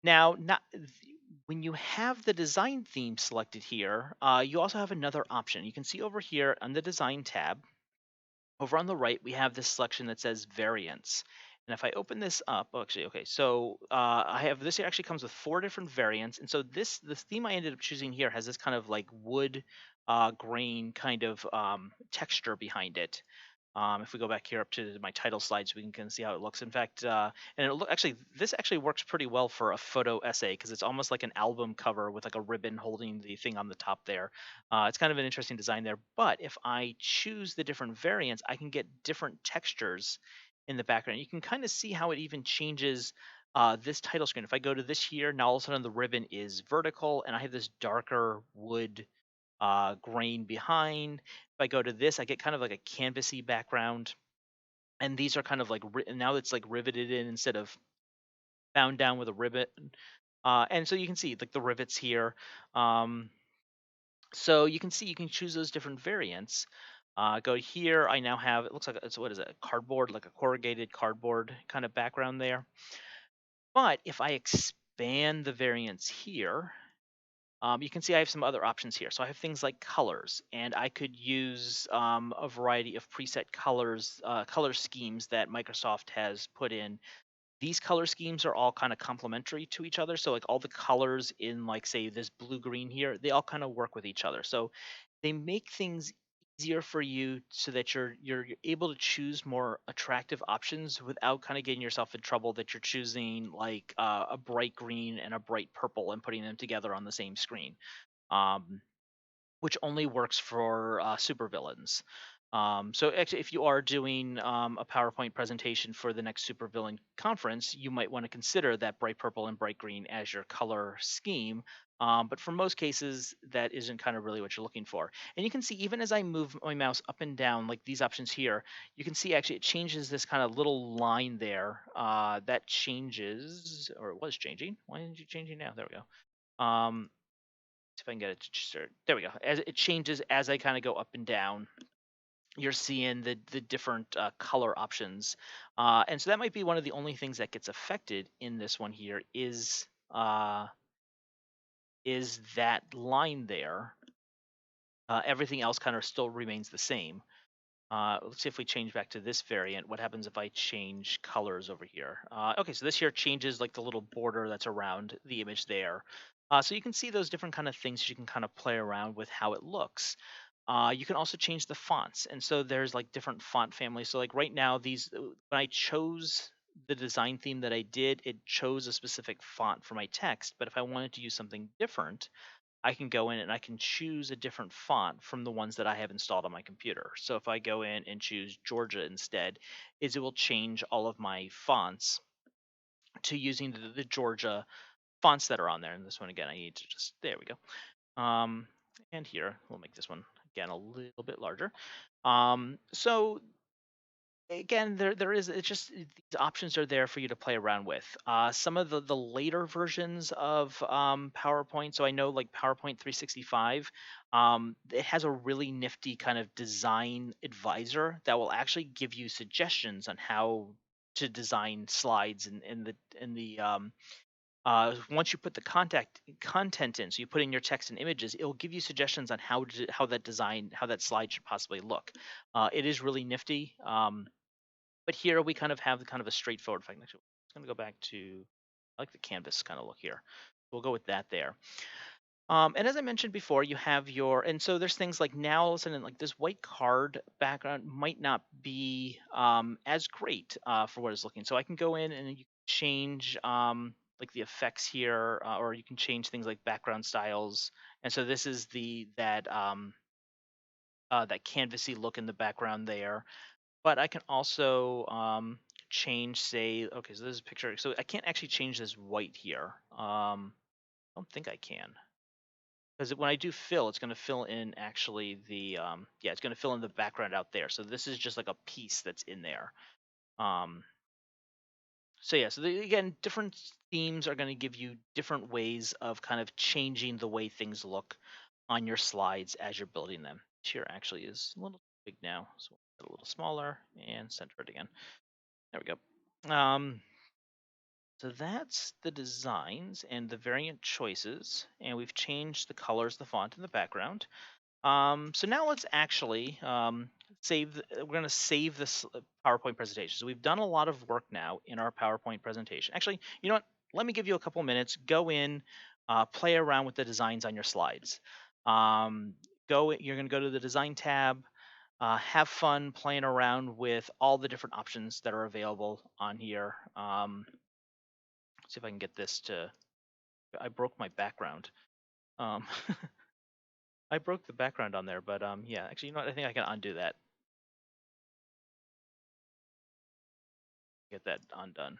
Now, when you have the design theme selected here, you also have another option. You can see over here on the design tab, over on the right, we have this selection that says variants. And if I open this up, oh, actually, okay, so I have this here actually comes with 4 different variants. And so the theme I ended up choosing here has this kind of like wood grain kind of texture behind it. If we go back here up to my title slides, we can kind of see how it looks. In fact, and actually, this actually works pretty well for a photo essay because it's almost like an album cover with like a ribbon holding the thing on the top there. It's kind of an interesting design there. But if I choose the different variants, I can get different textures in the background. You can kind of see how it even changes this title screen. If I go to this here, now all of a sudden the ribbon is vertical, and I have this darker wood grain behind. If I go to this, I get kind of like a canvasy background, and these are kind of like now it's like riveted in instead of bound down with a rivet. And so you can see like the rivets here. Um, so you can see you can choose those different variants. Go here. I now have it looks like it's what is it? Cardboard, like a corrugated cardboard kind of background there. But if I expand the variants here, you can see I have some other options here. So I have things like colors, and I could use a variety of preset colors, color schemes that Microsoft has put in. These color schemes are all kind of complementary to each other. So like all the colors in like say this blue green here, they all kind of work with each other. So they make things easier for you so that you're able to choose more attractive options without kind of getting yourself in trouble that you're choosing like a bright green and a bright purple and putting them together on the same screen, um, which only works for supervillains. So actually, if you are doing a PowerPoint presentation for the next supervillain conference, you might want to consider that bright purple and bright green as your color scheme. But for most cases, that isn't kind of really what you're looking for. And you can see even as I move my mouse up and down, like these options here, you can see actually it changes this kind of little line there that changes, or it was changing. Why isn't it changing now? There we go. See if I can get it to start. There we go. As it changes as I kind of go up and down, you're seeing the different color options, and so that might be one of the only things that gets affected in this one here is that line there. Everything else kind of still remains the same. Let's see if we change back to this variant. What happens if I change colors over here? Okay, so this here changes like the little border that's around the image there. So you can see those different kind of things you can kind of play around with how it looks. You can also change the fonts, and so there's like different font families. So like right now, when I chose the design theme that I did, it chose a specific font for my text. But if I wanted to use something different, I can go in and I can choose a different font from the ones that I have installed on my computer. So if I go in and choose Georgia instead, it will change all of my fonts to using the Georgia fonts that are on there. And this one again, I need to just there we go. And here we'll make this one again a little bit larger. So again, there is it's just these options are there for you to play around with. Some of the later versions of PowerPoint, so I know like PowerPoint 365, it has a really nifty kind of design advisor that will actually give you suggestions on how to design slides in the once you put the content in, so you put in your text and images, it will give you suggestions on how that slide should possibly look. It is really nifty. But here we kind of have kind of a straightforward fact. Actually, I'm going to go back to I like the canvas kind of look here. We'll go with that there. And as I mentioned before, you have and so there's things like now all of a sudden like this white card background might not be as great for what it's looking. So I can go in and you can change like the effects here, or you can change things like background styles. And so this is that canvassy look in the background there. But I can also change, say, okay, so this is a picture. So I can't actually change this white here. I don't think I can. Because when I do fill, it's going to fill in actually yeah, it's going to fill in the background out there. So this is just like a piece that's in there. Um, so yeah, so again, different themes are going to give you different ways of kind of changing the way things look on your slides as you're building them. Here actually is a little big now, so we'll get a little smaller and center it again. There we go. So that's the designs and the variant choices, and we've changed the colors, the font, and the background. So now let's actually we're going to save this PowerPoint presentation. So we've done a lot of work now in our PowerPoint presentation. Actually, you know what? Let me give you a couple minutes. Go in, play around with the designs on your slides. Um, you're going to go to the design tab, have fun playing around with all the different options that are available on here. See if I can get this to, I broke my background. Um, I broke the background on there, but yeah, actually, you know what? I think I can undo that. Get that undone.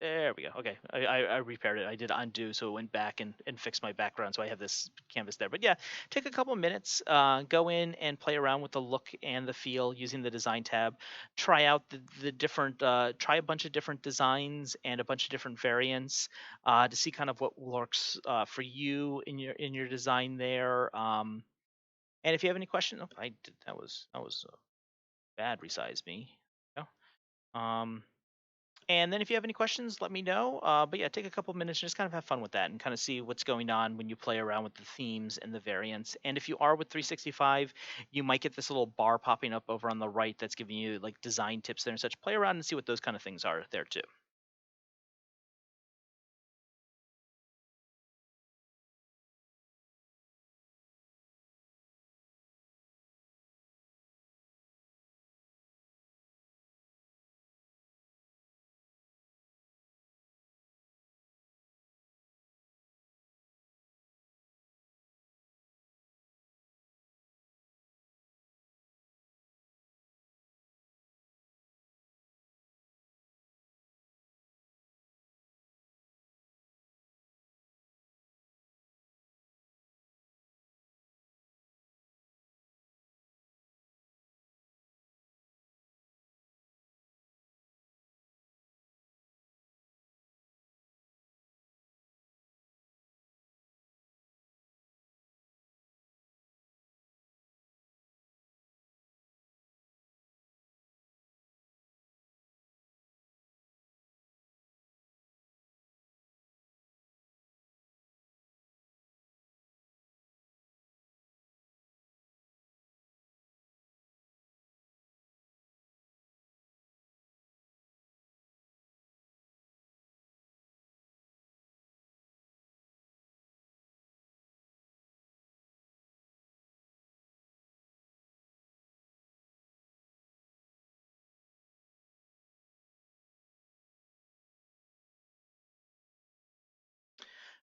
There we go. Okay, I repaired it. I did undo, so it went back and fixed my background. So I have this canvas there. But yeah, take a couple minutes, go in and play around with the look and the feel using the design tab. Try out the different, try a bunch of different designs and a bunch of different variants to see kind of what works for you in your design there. And if you have any questions, oh, I did that was bad. Resize me. Yeah. And then if you have any questions, let me know. But yeah, take a couple minutes and just kind of have fun with that and kind of see what's going on when you play around with the themes and the variants. And if you are with 365, you might get this little bar popping up over on the right that's giving you like design tips there and such. Play around and see what those kind of things are there too.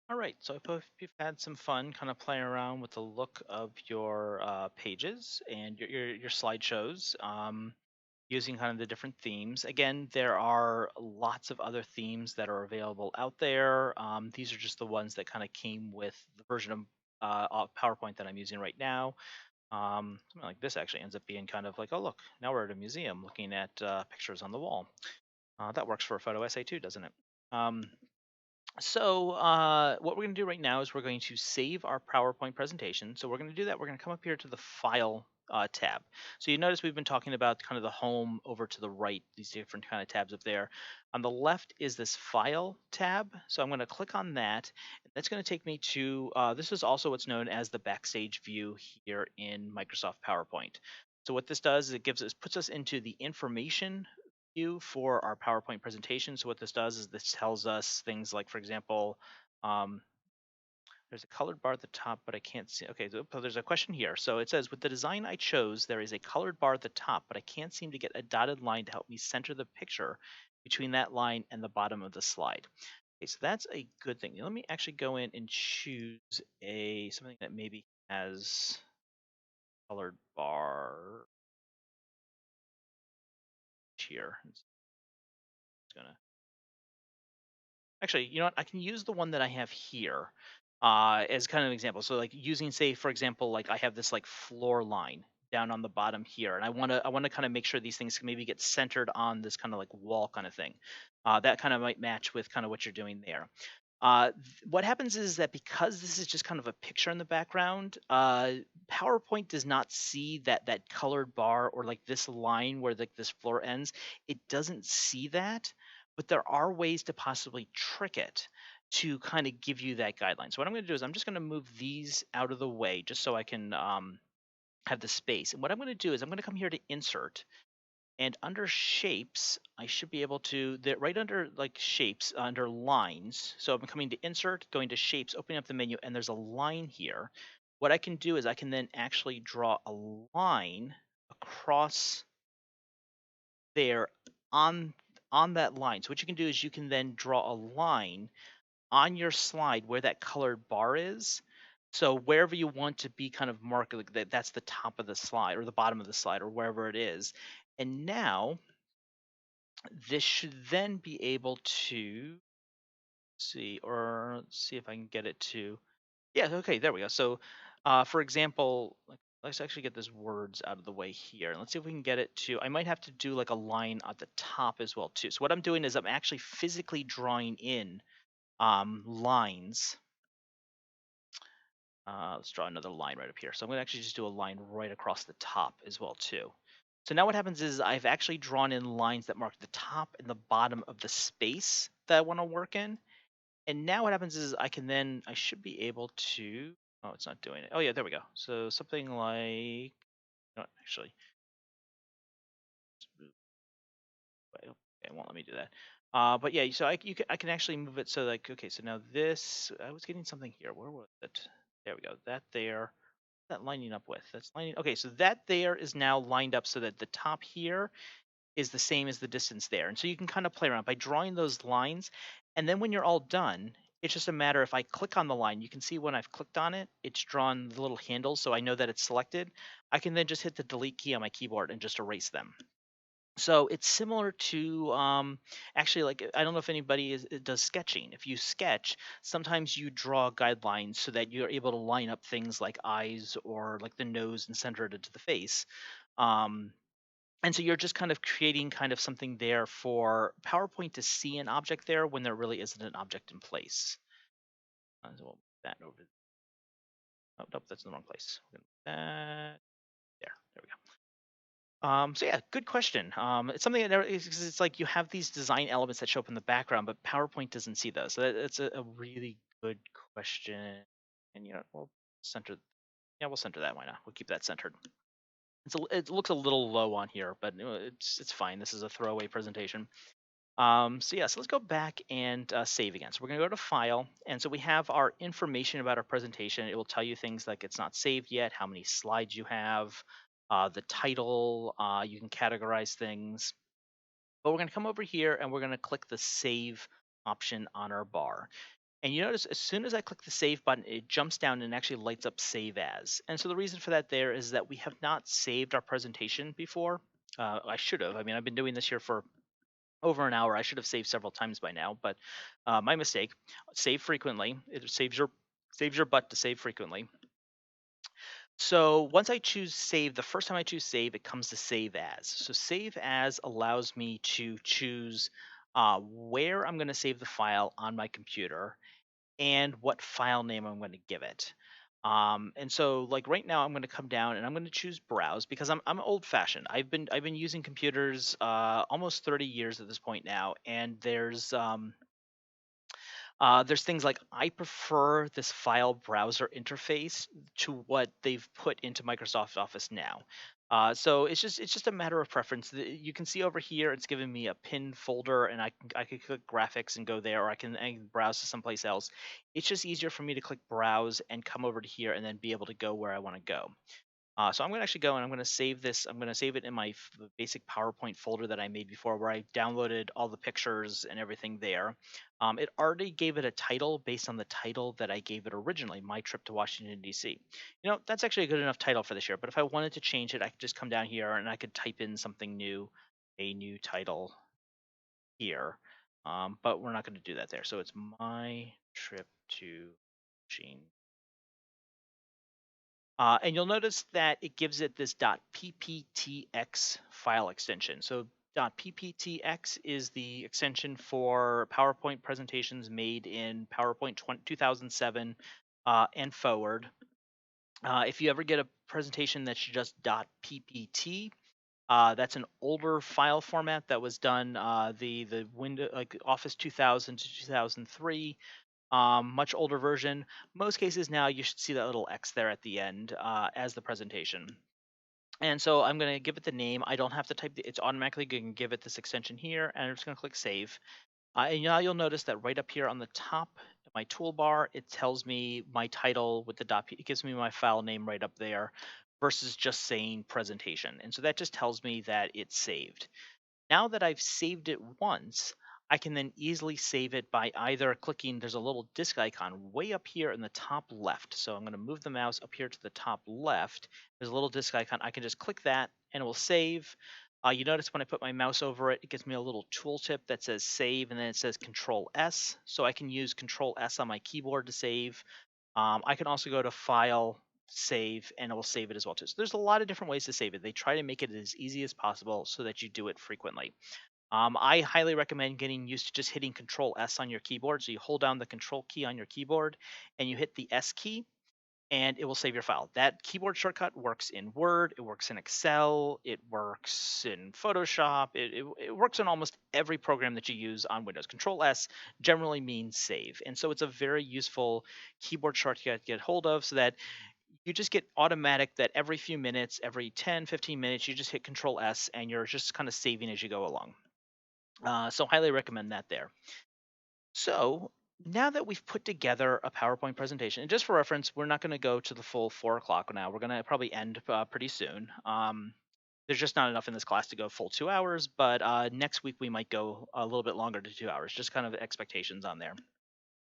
All right, so I hope you've had some fun kind of playing around with the look of your pages and your slideshows. Using kind of the different themes. Again, there are lots of other themes that are available out there. These are just the ones that kind of came with the version of PowerPoint that I'm using right now. Something like this actually ends up being kind of like, oh, look, now we're at a museum looking at pictures on the wall. That works for a photo essay too, doesn't it? What we're going to do right now is we're going to save our PowerPoint presentation. So we're going to do that. We're going to come up here to the File tab. So you notice we've been talking about kind of the home over to the right, these different kind of tabs up there. On the left is this File tab. So I'm going to click on that. That's going to take me to, this is also what's known as the Backstage view here in Microsoft PowerPoint. So what this does is puts us into the information view for our PowerPoint presentation. So what this does is this tells us things like, for example, um, there's a colored bar at the top, but I can't see. Okay, so there's a question here. So it says, with the design I chose, there is a colored bar at the top, but I can't seem to get a dotted line to help me center the picture between that line and the bottom of the slide. Okay, so that's a good thing. Let me actually go in and choose something that maybe has colored bar here. It's gonna Actually, you know what? I can use the one that I have here as kind of an example. So, like using, say, for example, like I have this like floor line down on the bottom here, and I want to kind of make sure these things can maybe get centered on this kind of like wall kind of thing. That kind of might match with kind of what you're doing there. What happens is that because this is just kind of a picture in the background, PowerPoint does not see that colored bar or like this line where like this floor ends. It doesn't see that, but there are ways to possibly trick it to kind of give you that guideline. So what I'm going to do is I'm just going to move these out of the way just so I can have the space. And what I'm going to do is I'm going to come here to insert, and under shapes, I should be able to, right under like shapes, under lines. So I'm coming to insert, going to shapes, opening up the menu, and there's a line here. What I can do is I can then actually draw a line across there on that line. So what you can do is you can then draw a line on your slide where that colored bar is. So wherever you want to be kind of marked, like that's the top of the slide or the bottom of the slide or wherever it is. And now this should then be able to see, or see if I can get it to, yeah, okay, there we go. So for example, let's actually get this words out of the way here. Let's see if we can get it to, I might have to do like a line at the top as well too. So what I'm doing is I'm actually physically drawing in lines. Let's draw another line right up here. So I'm going to actually just do a line right across the top as well too. So now what happens is I've actually drawn in lines that mark the top and the bottom of the space that I want to work in. And now what happens is I should be able to, oh, it's not doing it. Oh yeah, there we go. So something like, no, actually, okay, it won't let me do that. But yeah, so I can actually move it so like, okay, so now this, I was getting something here. Where was it? There we go. That there. That lining up with? That's lining. Okay, so that there is now lined up so that the top here is the same as the distance there. And so you can kind of play around by drawing those lines. And then when you're all done, it's just a matter if I click on the line, you can see when I've clicked on it, it's drawn the little handles so I know that it's selected. I can then just hit the delete key on my keyboard and just erase them. So it's similar to actually, like, I don't know if anybody does sketching. If you sketch, sometimes you draw guidelines so that you're able to line up things like eyes or like the nose and center it into the face. Um, and so you're just kind of creating kind of something there for PowerPoint to see an object there when there really isn't an object in place. So we'll move that over. Oh, nope, that's in the wrong place. We're gonna move that there we go. So yeah, good question. It's something that it's like you have these design elements that show up in the background, but PowerPoint doesn't see those. So that's a really good question. And we'll center. Yeah, we'll center that. Why not? We'll keep that centered. It looks a little low on here, but it's fine. This is a throwaway presentation. So yeah, so let's go back and save again. So we're gonna go to File, and so we have our information about our presentation. It will tell you things like it's not saved yet, how many slides you have, the title. You can categorize things. But we're gonna come over here and we're gonna click the Save option on our bar. And you notice as soon as I click the Save button, it jumps down and actually lights up Save As. And so the reason for that there is that we have not saved our presentation before. I should have. I mean, I've been doing this here for over an hour. I should have saved several times by now, but my mistake. Save frequently. It saves your butt to save frequently. So once I choose save, the first time I choose save, it comes to save as. So save as allows me to choose where I'm going to save the file on my computer and what file name I'm going to give it. And so like right now I'm going to come down and I'm going to choose browse because I'm old fashioned. I've been using computers almost 30 years at this point now, and there's things like I prefer this file browser interface to what they've put into Microsoft Office now. So it's just a matter of preference. You can see over here it's giving me a pinned folder, and I could click graphics and go there, or I can browse to someplace else. It's just easier for me to click browse and come over to here and then be able to go where I want to go. So I'm going to actually go and I'm going to save this. I'm going to save it in my basic PowerPoint folder that I made before, where I downloaded all the pictures and everything there. It already gave it a title based on the title that I gave it originally, My Trip to Washington, D.C. That's actually a good enough title for this year. But if I wanted to change it, I could just come down here and I could type in something new, a new title here. But we're not going to do that there. So it's My Trip to Washington. And you'll notice that it gives it this .pptx file extension. So .pptx is the extension for PowerPoint presentations made in PowerPoint 2007 and forward. If you ever get a presentation that's just .ppt, that's an older file format that was done the window like Office 2000 to 2003. Much older version. Most cases now you should see that little X there at the end as the presentation. And so I'm going to give it the name. I don't have to type it's automatically going to give it this extension here, and I'm just going to click save. And now you'll notice that right up here on the top of my toolbar, it tells me my title with the dot. It gives me my file name right up there versus just saying presentation. And so that just tells me that it's saved. Now that I've saved it once, I can then easily save it by either clicking, there's a little disk icon way up here in the top left. So I'm going to move the mouse up here to the top left. There's a little disk icon. I can just click that and it will save. You notice when I put my mouse over it, it gives me a little tooltip that says save and then it says Control S. So I can use Control S on my keyboard to save. I can also go to File, Save, and it will save it as well too. So there's a lot of different ways to save it. They try to make it as easy as possible so that you do it frequently. I highly recommend getting used to just hitting Control S on your keyboard. So you hold down the Control key on your keyboard and you hit the S key and it will save your file. That keyboard shortcut works in Word, it works in Excel, it works in Photoshop, it works in almost every program that you use on Windows. Control S generally means save. And so it's a very useful keyboard shortcut to get hold of so that you just get automatic that every few minutes, every 10, 15 minutes, you just hit Control S and you're just kind of saving as you go along. So highly recommend that there. So now that we've put together a PowerPoint presentation, and just for reference, we're not going to go to the full 4 o'clock now. We're going to probably end pretty soon. There's just not enough in this class to go full 2 hours, but next week we might go a little bit longer to 2 hours, just kind of expectations on there.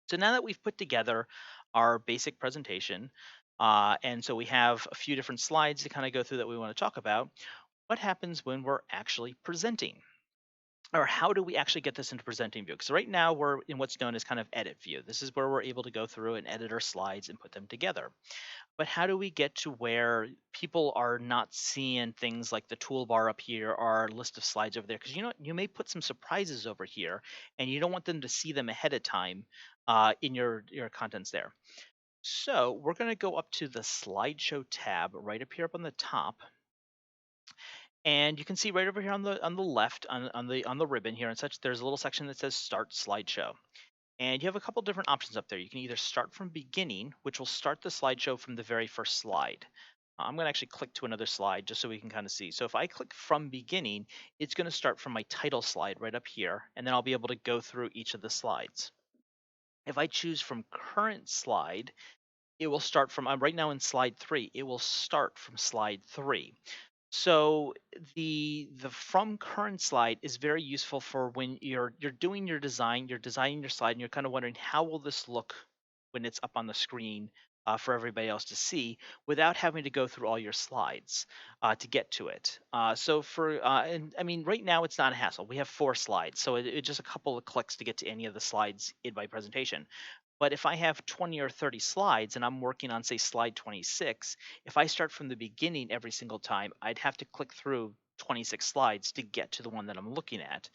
So now that we've put together our basic presentation, and so we have a few different slides to kind of go through that we want to talk about, what happens when we're actually presenting? Or how do we actually get this into presenting view? Because right now we're in what's known as kind of edit view. This is where we're able to go through and edit our slides and put them together. But how do we get to where people are not seeing things like the toolbar up here or our list of slides over there? Because you may put some surprises over here, and you don't want them to see them ahead of time in your contents there. So we're going to go up to the slideshow tab right up here up on the top, and you can see right over here on the left on the ribbon here and such, there's a little section that says Start Slideshow. And you have a couple different options up there. You can either start from beginning, which will start the slideshow from the very first slide. I'm going to actually click to another slide just so we can kind of see. So if I click from beginning, it's going to start from my title slide right up here, and then I'll be able to go through each of the slides. If I choose from current slide, it will start from, I'm right now in slide 3, it will start from slide 3. So the from current slide is very useful for when you're doing your design, you're designing your slide, and you're kind of wondering how will this look when it's up on the screen for everybody else to see without having to go through all your slides to get to it. And I mean, right now it's not a hassle. We have 4 slides, so it's just a couple of clicks to get to any of the slides in my presentation. But if I have 20 or 30 slides and I'm working on, say, slide 26, if I start from the beginning every single time, I'd have to click through 26 slides to get to the one that I'm looking at.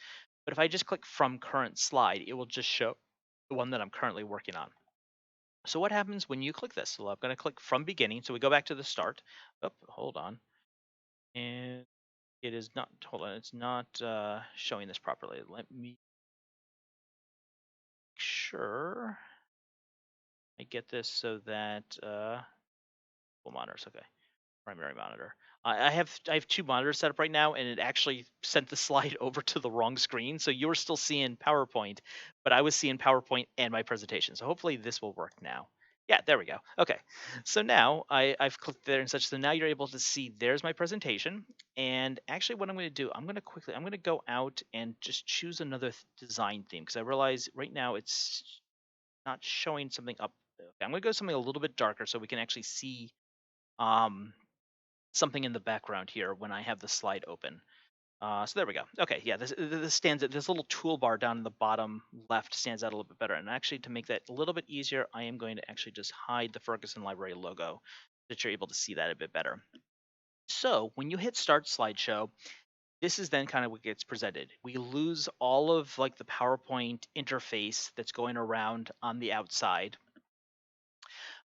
But if I just click from current slide, it will just show the one that I'm currently working on. So what happens when you click this? So I'm going to click from beginning. So we go back to the start. Oh, hold on. And it is not, hold on, it's not showing this properly. Let me make sure I get this so that full monitors. Okay, primary monitor. I have 2 monitors set up right now, and it actually sent the slide over to the wrong screen. So you were still seeing PowerPoint, but I was seeing PowerPoint and my presentation. So hopefully this will work now. Yeah, there we go. Okay, so now I've clicked there and such. So now you're able to see there's my presentation. And actually, what I'm going to do, I'm going to go out and just choose another design theme because I realize right now it's not showing something up. Okay, I'm going to go something a little bit darker so we can actually see um, something in the background here when I have the slide open. So there we go. Okay, yeah, this stands out. This little toolbar down in the bottom left stands out a little bit better. And actually, to make that a little bit easier, I am going to actually just hide the Ferguson Library logo so that you're able to see that a bit better. So when you hit Start Slideshow, this is then kind of what gets presented. We lose all of like the PowerPoint interface that's going around on the outside.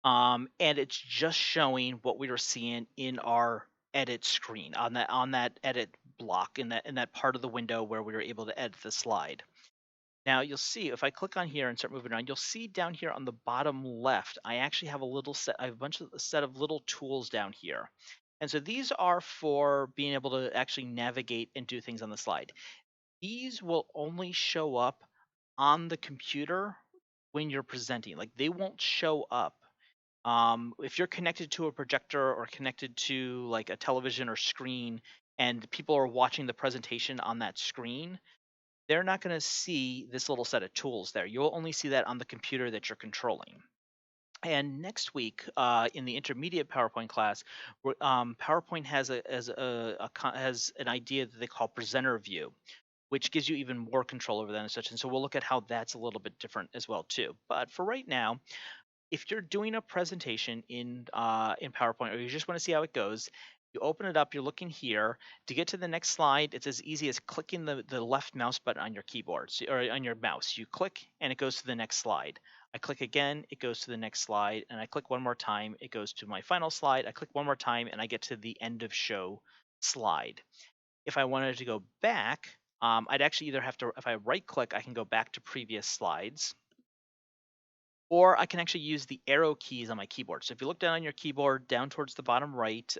And it's just showing what we were seeing in our edit screen on that edit block in that part of the window where we were able to edit the slide. Now you'll see if I click on here and start moving around, you'll see down here on the bottom left, I actually have a bunch of a set of little tools down here. And so these are for being able to actually navigate and do things on the slide. These will only show up on the computer when you're presenting. Like they won't show up if you're connected to a projector or connected to like a television or screen, and people are watching the presentation on that screen. They're not going to see this little set of tools there. You'll only see that on the computer that you're controlling. And next week, in the intermediate PowerPoint class, PowerPoint has has an idea that they call presenter view, which gives you even more control over that and such. And so we'll look at how that's a little bit different as well too. But for right now, if you're doing a presentation in PowerPoint, or you just want to see how it goes, you open it up. You're looking here to get to the next slide. It's as easy as clicking the left mouse button on your keyboard or on your mouse. You click and it goes to the next slide. I click again, it goes to the next slide, and I click one more time, it goes to my final slide. I click one more time, and I get to the end of show slide. If I wanted to go back, I'd actually either have to, if I right click, I can go back to previous slides, or I can actually use the arrow keys on my keyboard. So if you look down on your keyboard, down towards the bottom right,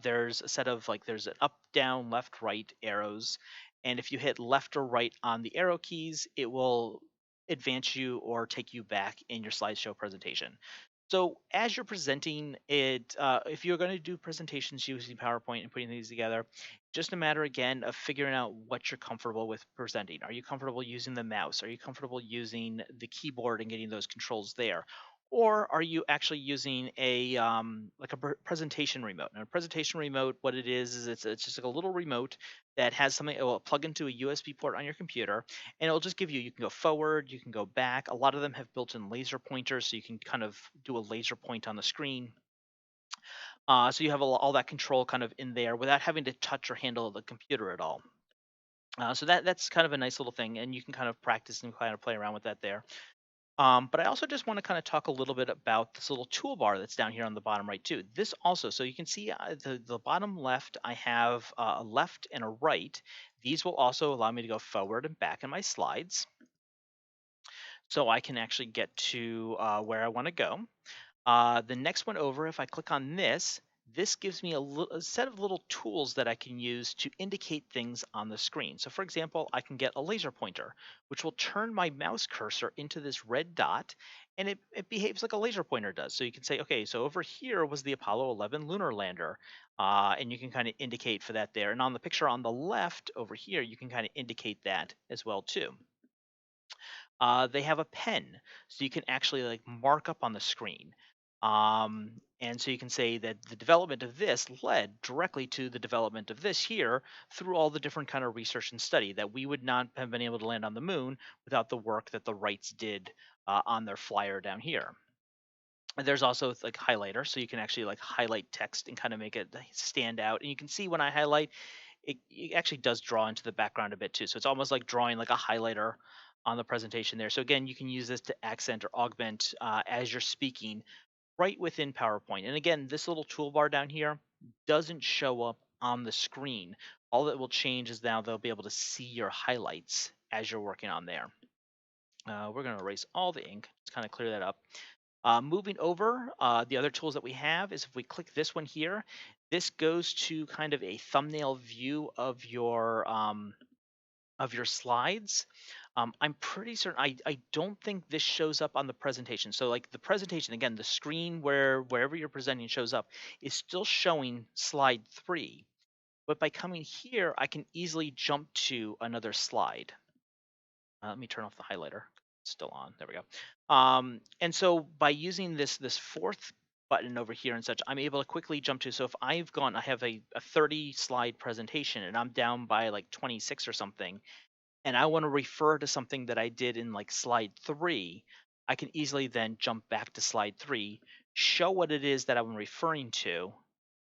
there's a set of there's an up, down, left, right arrows. And if you hit left or right on the arrow keys, it will advance you or take you back in your slideshow presentation. So as you're presenting it, if you're going to do presentations using PowerPoint and putting these together, just a matter again of figuring out what you're comfortable with presenting. Are you comfortable using the mouse? Are you comfortable using the keyboard and getting those controls there? Or are you actually using a like a presentation remote? And a presentation remote, what it is it's just like a little remote that has something. It will plug into a USB port on your computer, and it'll just give you can go forward, you can go back. A lot of them have built-in laser pointers, so you can kind of do a laser point on the screen. So you have all that control kind of in there without having to touch or handle the computer at all. So that's kind of a nice little thing, and you can kind of practice and kind of play around with that there. But I also just want to kind of talk a little bit about this little toolbar that's down here on the bottom right too. This also, so you can see the bottom left, I have a left and a right. These will also allow me to go forward and back in my slides, so I can actually get to where I want to go. The next one over, if I click on this, this gives me a set of little tools that I can use to indicate things on the screen. So for example, I can get a laser pointer, which will turn my mouse cursor into this red dot, and it behaves like a laser pointer does. So you can say, okay, so over here was the Apollo 11 lunar lander, and you can kind of indicate for that there. And on the picture on the left over here, you can kind of indicate that as well too. They have a pen, so you can actually like mark up on the screen. And so you can say that the development of this led directly to the development of this here through all the different kind of research and study that we would not have been able to land on the moon without the work that the Wrights did on their flyer down here. And there's also like highlighter, so you can actually like highlight text and kind of make it stand out. And you can see when I highlight, it actually does draw into the background a bit too. So it's almost like drawing like a highlighter on the presentation there. So again, you can use this to accent or augment as you're speaking right within PowerPoint. And again, this little toolbar down here doesn't show up on the screen. All that will change is now they'll be able to see your highlights as you're working on there. We're going to erase all the ink, just kind of clear that up. Moving over, the other tools that we have is if we click this one here, this goes to kind of a thumbnail view of your slides. I'm pretty certain I don't think this shows up on the presentation. So like the presentation, again, the screen wherever you're presenting shows up is still showing slide 3. But by coming here, I can easily jump to another slide. Let me turn off the highlighter. It's still on. There we go. And so by using this fourth button over here and such, I'm able to quickly jump to. So if I have a 30 slide presentation and I'm down by like 26 or something, and I want to refer to something that I did in like slide 3, I can easily then jump back to slide 3, show what it is that I'm referring to,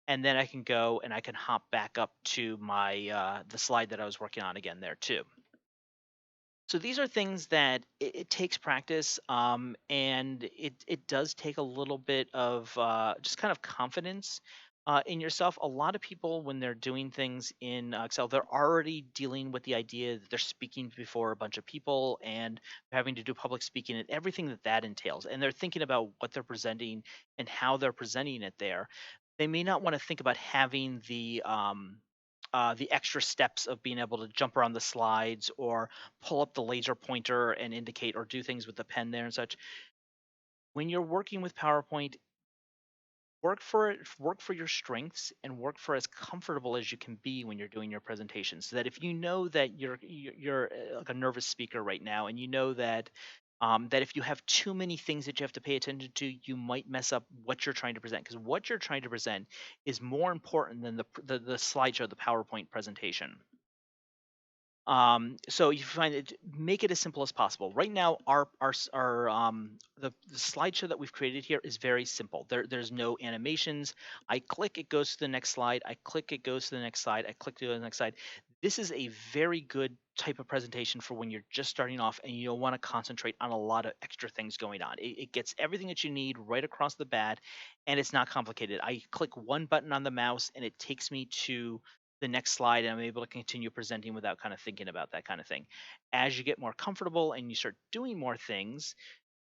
and then I can go and I can hop back up to my the slide that I was working on again there too. So these are things that it takes practice, and it does take a little bit of just kind of confidence in yourself. A lot of people, when they're doing things in Excel, they're already dealing with the idea that they're speaking before a bunch of people and having to do public speaking and everything that entails, and they're thinking about what they're presenting and how they're presenting it there. they may not want to think about having the extra steps of being able to jump around the slides or pull up the laser pointer and indicate or do things with the pen there and such. When you're working with PowerPoint, work for your strengths and work for as comfortable as you can be when you're doing your presentation, so that if you know that you're like a nervous speaker right now, and you know that that if you have too many things that you have to pay attention to, you might mess up what you're trying to present, because what you're trying to present is more important than the slideshow, the PowerPoint presentation. So you find it, make it as simple as possible. Right now, the slideshow that we've created here is very simple. There's no animations. I click, it goes to the next slide. I click, it goes to the next slide. I click to the next slide. This is a very good type of presentation for when you're just starting off and you don't want to concentrate on a lot of extra things going on. It gets everything that you need right across the bat, and it's not complicated. I click one button on the mouse and it takes me to the next slide, and I'm able to continue presenting without kind of thinking about that kind of thing. As you get more comfortable and you start doing more things,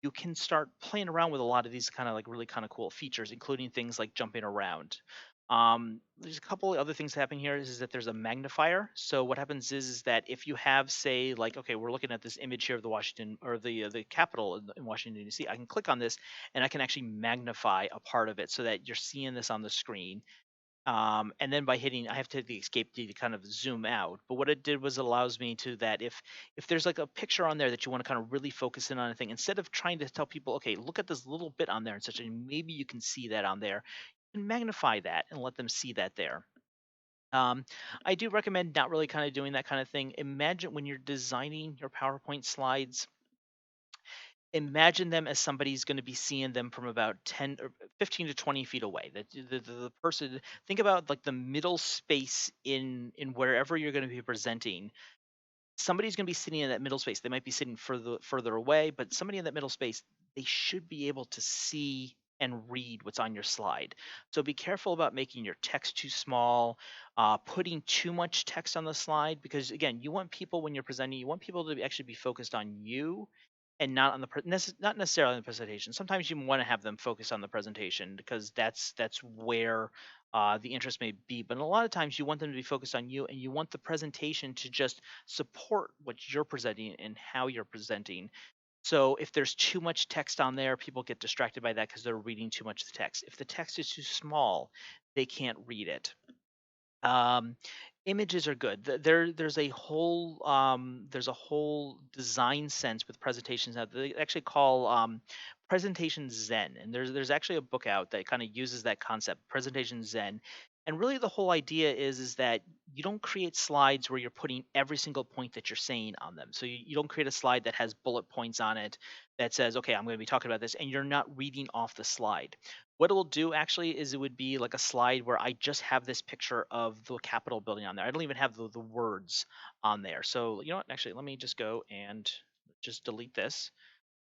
you can start playing around with a lot of these kind of like really kind of cool features, including things like jumping around. There's a couple of other things happening here is that there's a magnifier. So what happens is that if you have, say, like, okay, we're looking at this image here of the Washington or the Capitol in Washington D.C. I can click on this and I can actually magnify a part of it so that you're seeing this on the screen. And then by hitting, I have to hit the escape key to kind of zoom out. But what it did was it allows me to that if there's like a picture on there that you want to kind of really focus in on a thing, instead of trying to tell people, okay, look at this little bit on there and such, and maybe you can see that on there, you can magnify that and let them see that there. Um, I do recommend not really kind of doing that kind of thing. Imagine when you're designing your PowerPoint slides, imagine them as somebody's going to be seeing them from about 10 or 15 to 20 feet away. That the person, think about like the middle space in wherever you're going to be presenting. Somebody's going to be sitting in that middle space. They might be sitting further away, but somebody in that middle space, they should be able to see and read what's on your slide. So be careful about making your text too small, putting too much text on the slide, because again, you want people when you're presenting, you want people to actually be focused on you and not on the not necessarily on the presentation. Sometimes you want to have them focus on the presentation because that's where the interest may be. But a lot of times you want them to be focused on you, and you want the presentation to just support what you're presenting and how you're presenting. So if there's too much text on there, people get distracted by that because they're reading too much of the text. If the text is too small, they can't read it. Um, Images are good. There's a whole design sense with presentations that they actually call presentation Zen, and there's actually a book out that kind of uses that concept, presentation Zen. And really, the whole idea is that you don't create slides where you're putting every single point that you're saying on them. So you don't create a slide that has bullet points on it that says, okay, I'm going to be talking about this, and you're not reading off the slide. What it'll do actually is it would be like a slide where I just have this picture of the Capitol building on there. I don't even have the words on there. So, you know what? Actually, let me just go and just delete this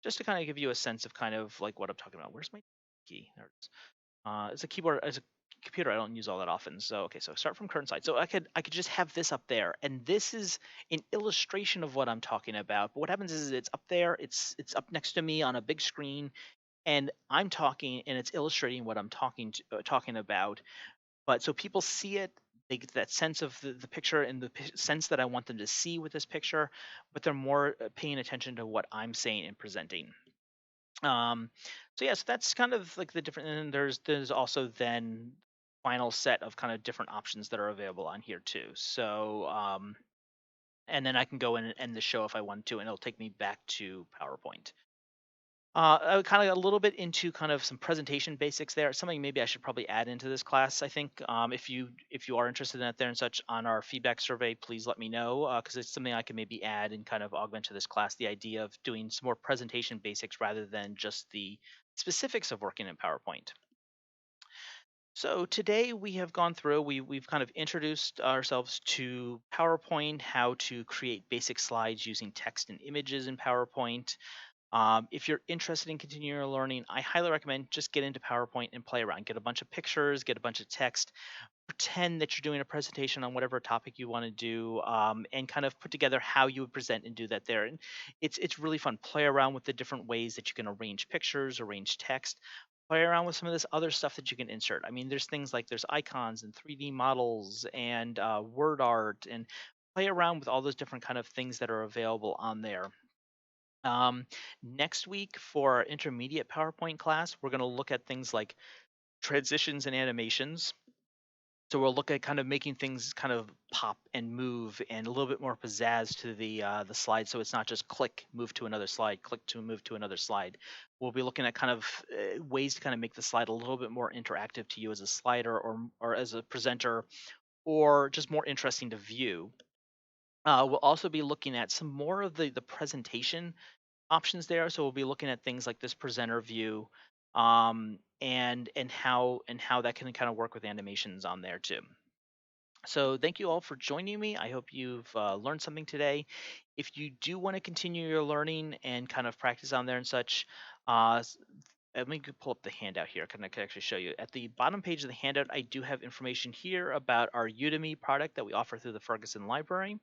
just to kind of give you a sense of kind of like what I'm talking about. Where's my key? There it is. It's a keyboard, as a computer I don't use all that often. So, okay, so start from current slide. So I could just have this up there, and this is an illustration of what I'm talking about. But what happens is it's up there, it's up next to me on a big screen, and I'm talking, and it's illustrating what I'm talking about. But so people see it, they get that sense of the picture and the sense that I want them to see with this picture, but they're more paying attention to what I'm saying and presenting. Um, so yes, that's kind of like the different. And there's also then final set of kind of different options that are available on here too. So and then I can go in and end the show if I want to, and it'll take me back to PowerPoint. Kind of a little bit into kind of some presentation basics there. Something maybe I should probably add into this class. I think if you are interested in that there and such on our feedback survey, please let me know because it's something I can maybe add and kind of augment to this class. The idea of doing some more presentation basics rather than just the specifics of working in PowerPoint. So today we have gone through, we've kind of introduced ourselves to PowerPoint, how to create basic slides using text and images in PowerPoint. If you're interested in continuing your learning, I highly recommend just get into PowerPoint and play around. Get a bunch of pictures, get a bunch of text, pretend that you're doing a presentation on whatever topic you want to do, and kind of put together how you would present and do that there. And it's really fun. Play around with the different ways that you can arrange pictures, arrange text. play around with some of this other stuff that you can insert. I mean, there's things like there's icons and 3D models and word art, and play around with all those different kind of things that are available on there. Um, Next week for our intermediate PowerPoint class, we're going to look at things like transitions and animations. So we'll look at kind of making things kind of pop and move and a little bit more pizzazz to the slide. So it's not just click, move to another slide, click to move to another slide. We'll be looking at kind of ways to kind of make the slide a little bit more interactive to you as a slider or as a presenter, or just more interesting to view. We'll also be looking at some more of the presentation options there. So we'll be looking at things like this presenter view, and how that can kind of work with animations on there too. So thank you all for joining me. I hope you've learned something today. If you do want to continue your learning and kind of practice on there and such, let me pull up the handout here. I can actually show you. At the bottom page of the handout, I do have information here about our Udemy product that we offer through the Ferguson Library.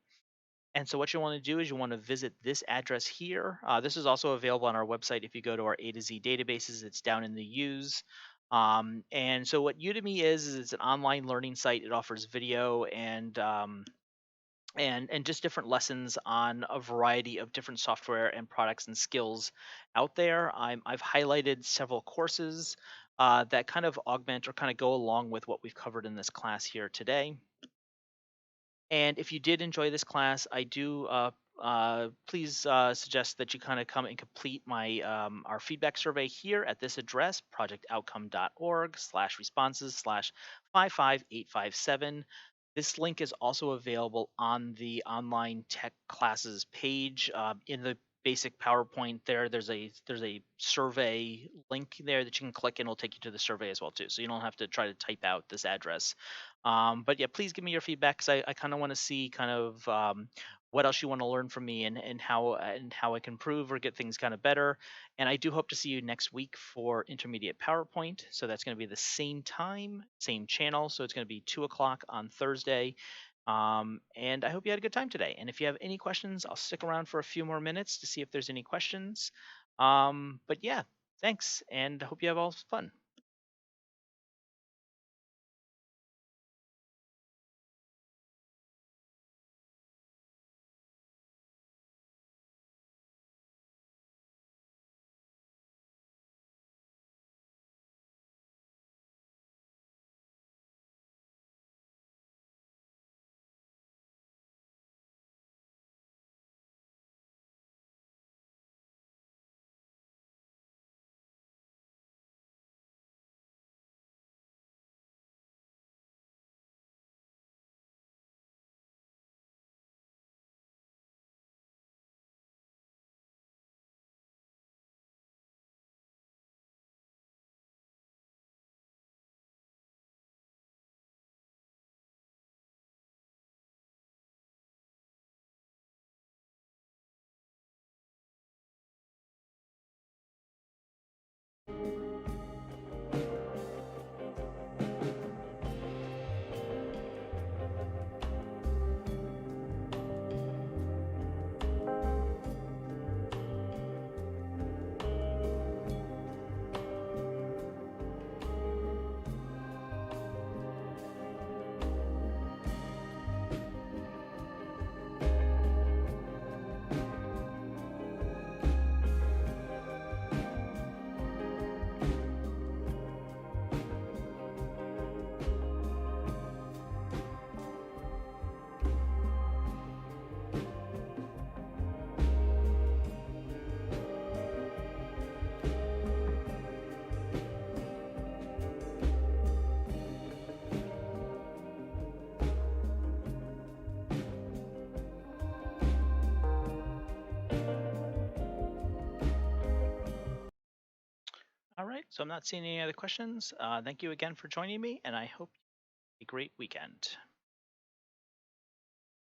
And so what you want to do is you want to visit this address here. This is also available on our website. If you go to our A to Z databases, it's down in the U's. And so what Udemy is it's an online learning site. It offers video and just different lessons on a variety of different software and products and skills out there. I've highlighted several courses that kind of augment or kind of go along with what we've covered in this class here today. And if you did enjoy this class, I do please suggest that you kind of come and complete my our feedback survey here at this address, projectoutcome.org/responses/55857. This link is also available on the online tech classes page in the basic PowerPoint. There's a survey link there that you can click, and it'll take you to the survey as well too. So you don't have to try to type out this address. But yeah, please give me your feedback, because I kind of want to see kind of what else you want to learn from me, and how I can improve or get things kind of better. And I do hope to see you next week for intermediate PowerPoint. So that's going to be the same time, same channel. So it's going to be 2 o'clock on Thursday. And I hope you had a good time today. And if you have any questions, I'll stick around for a few more minutes to see if there's any questions. But yeah, thanks, and I hope you have all fun. All right, so I'm not seeing any other questions. Thank you again for joining me, and I hope you have a great weekend.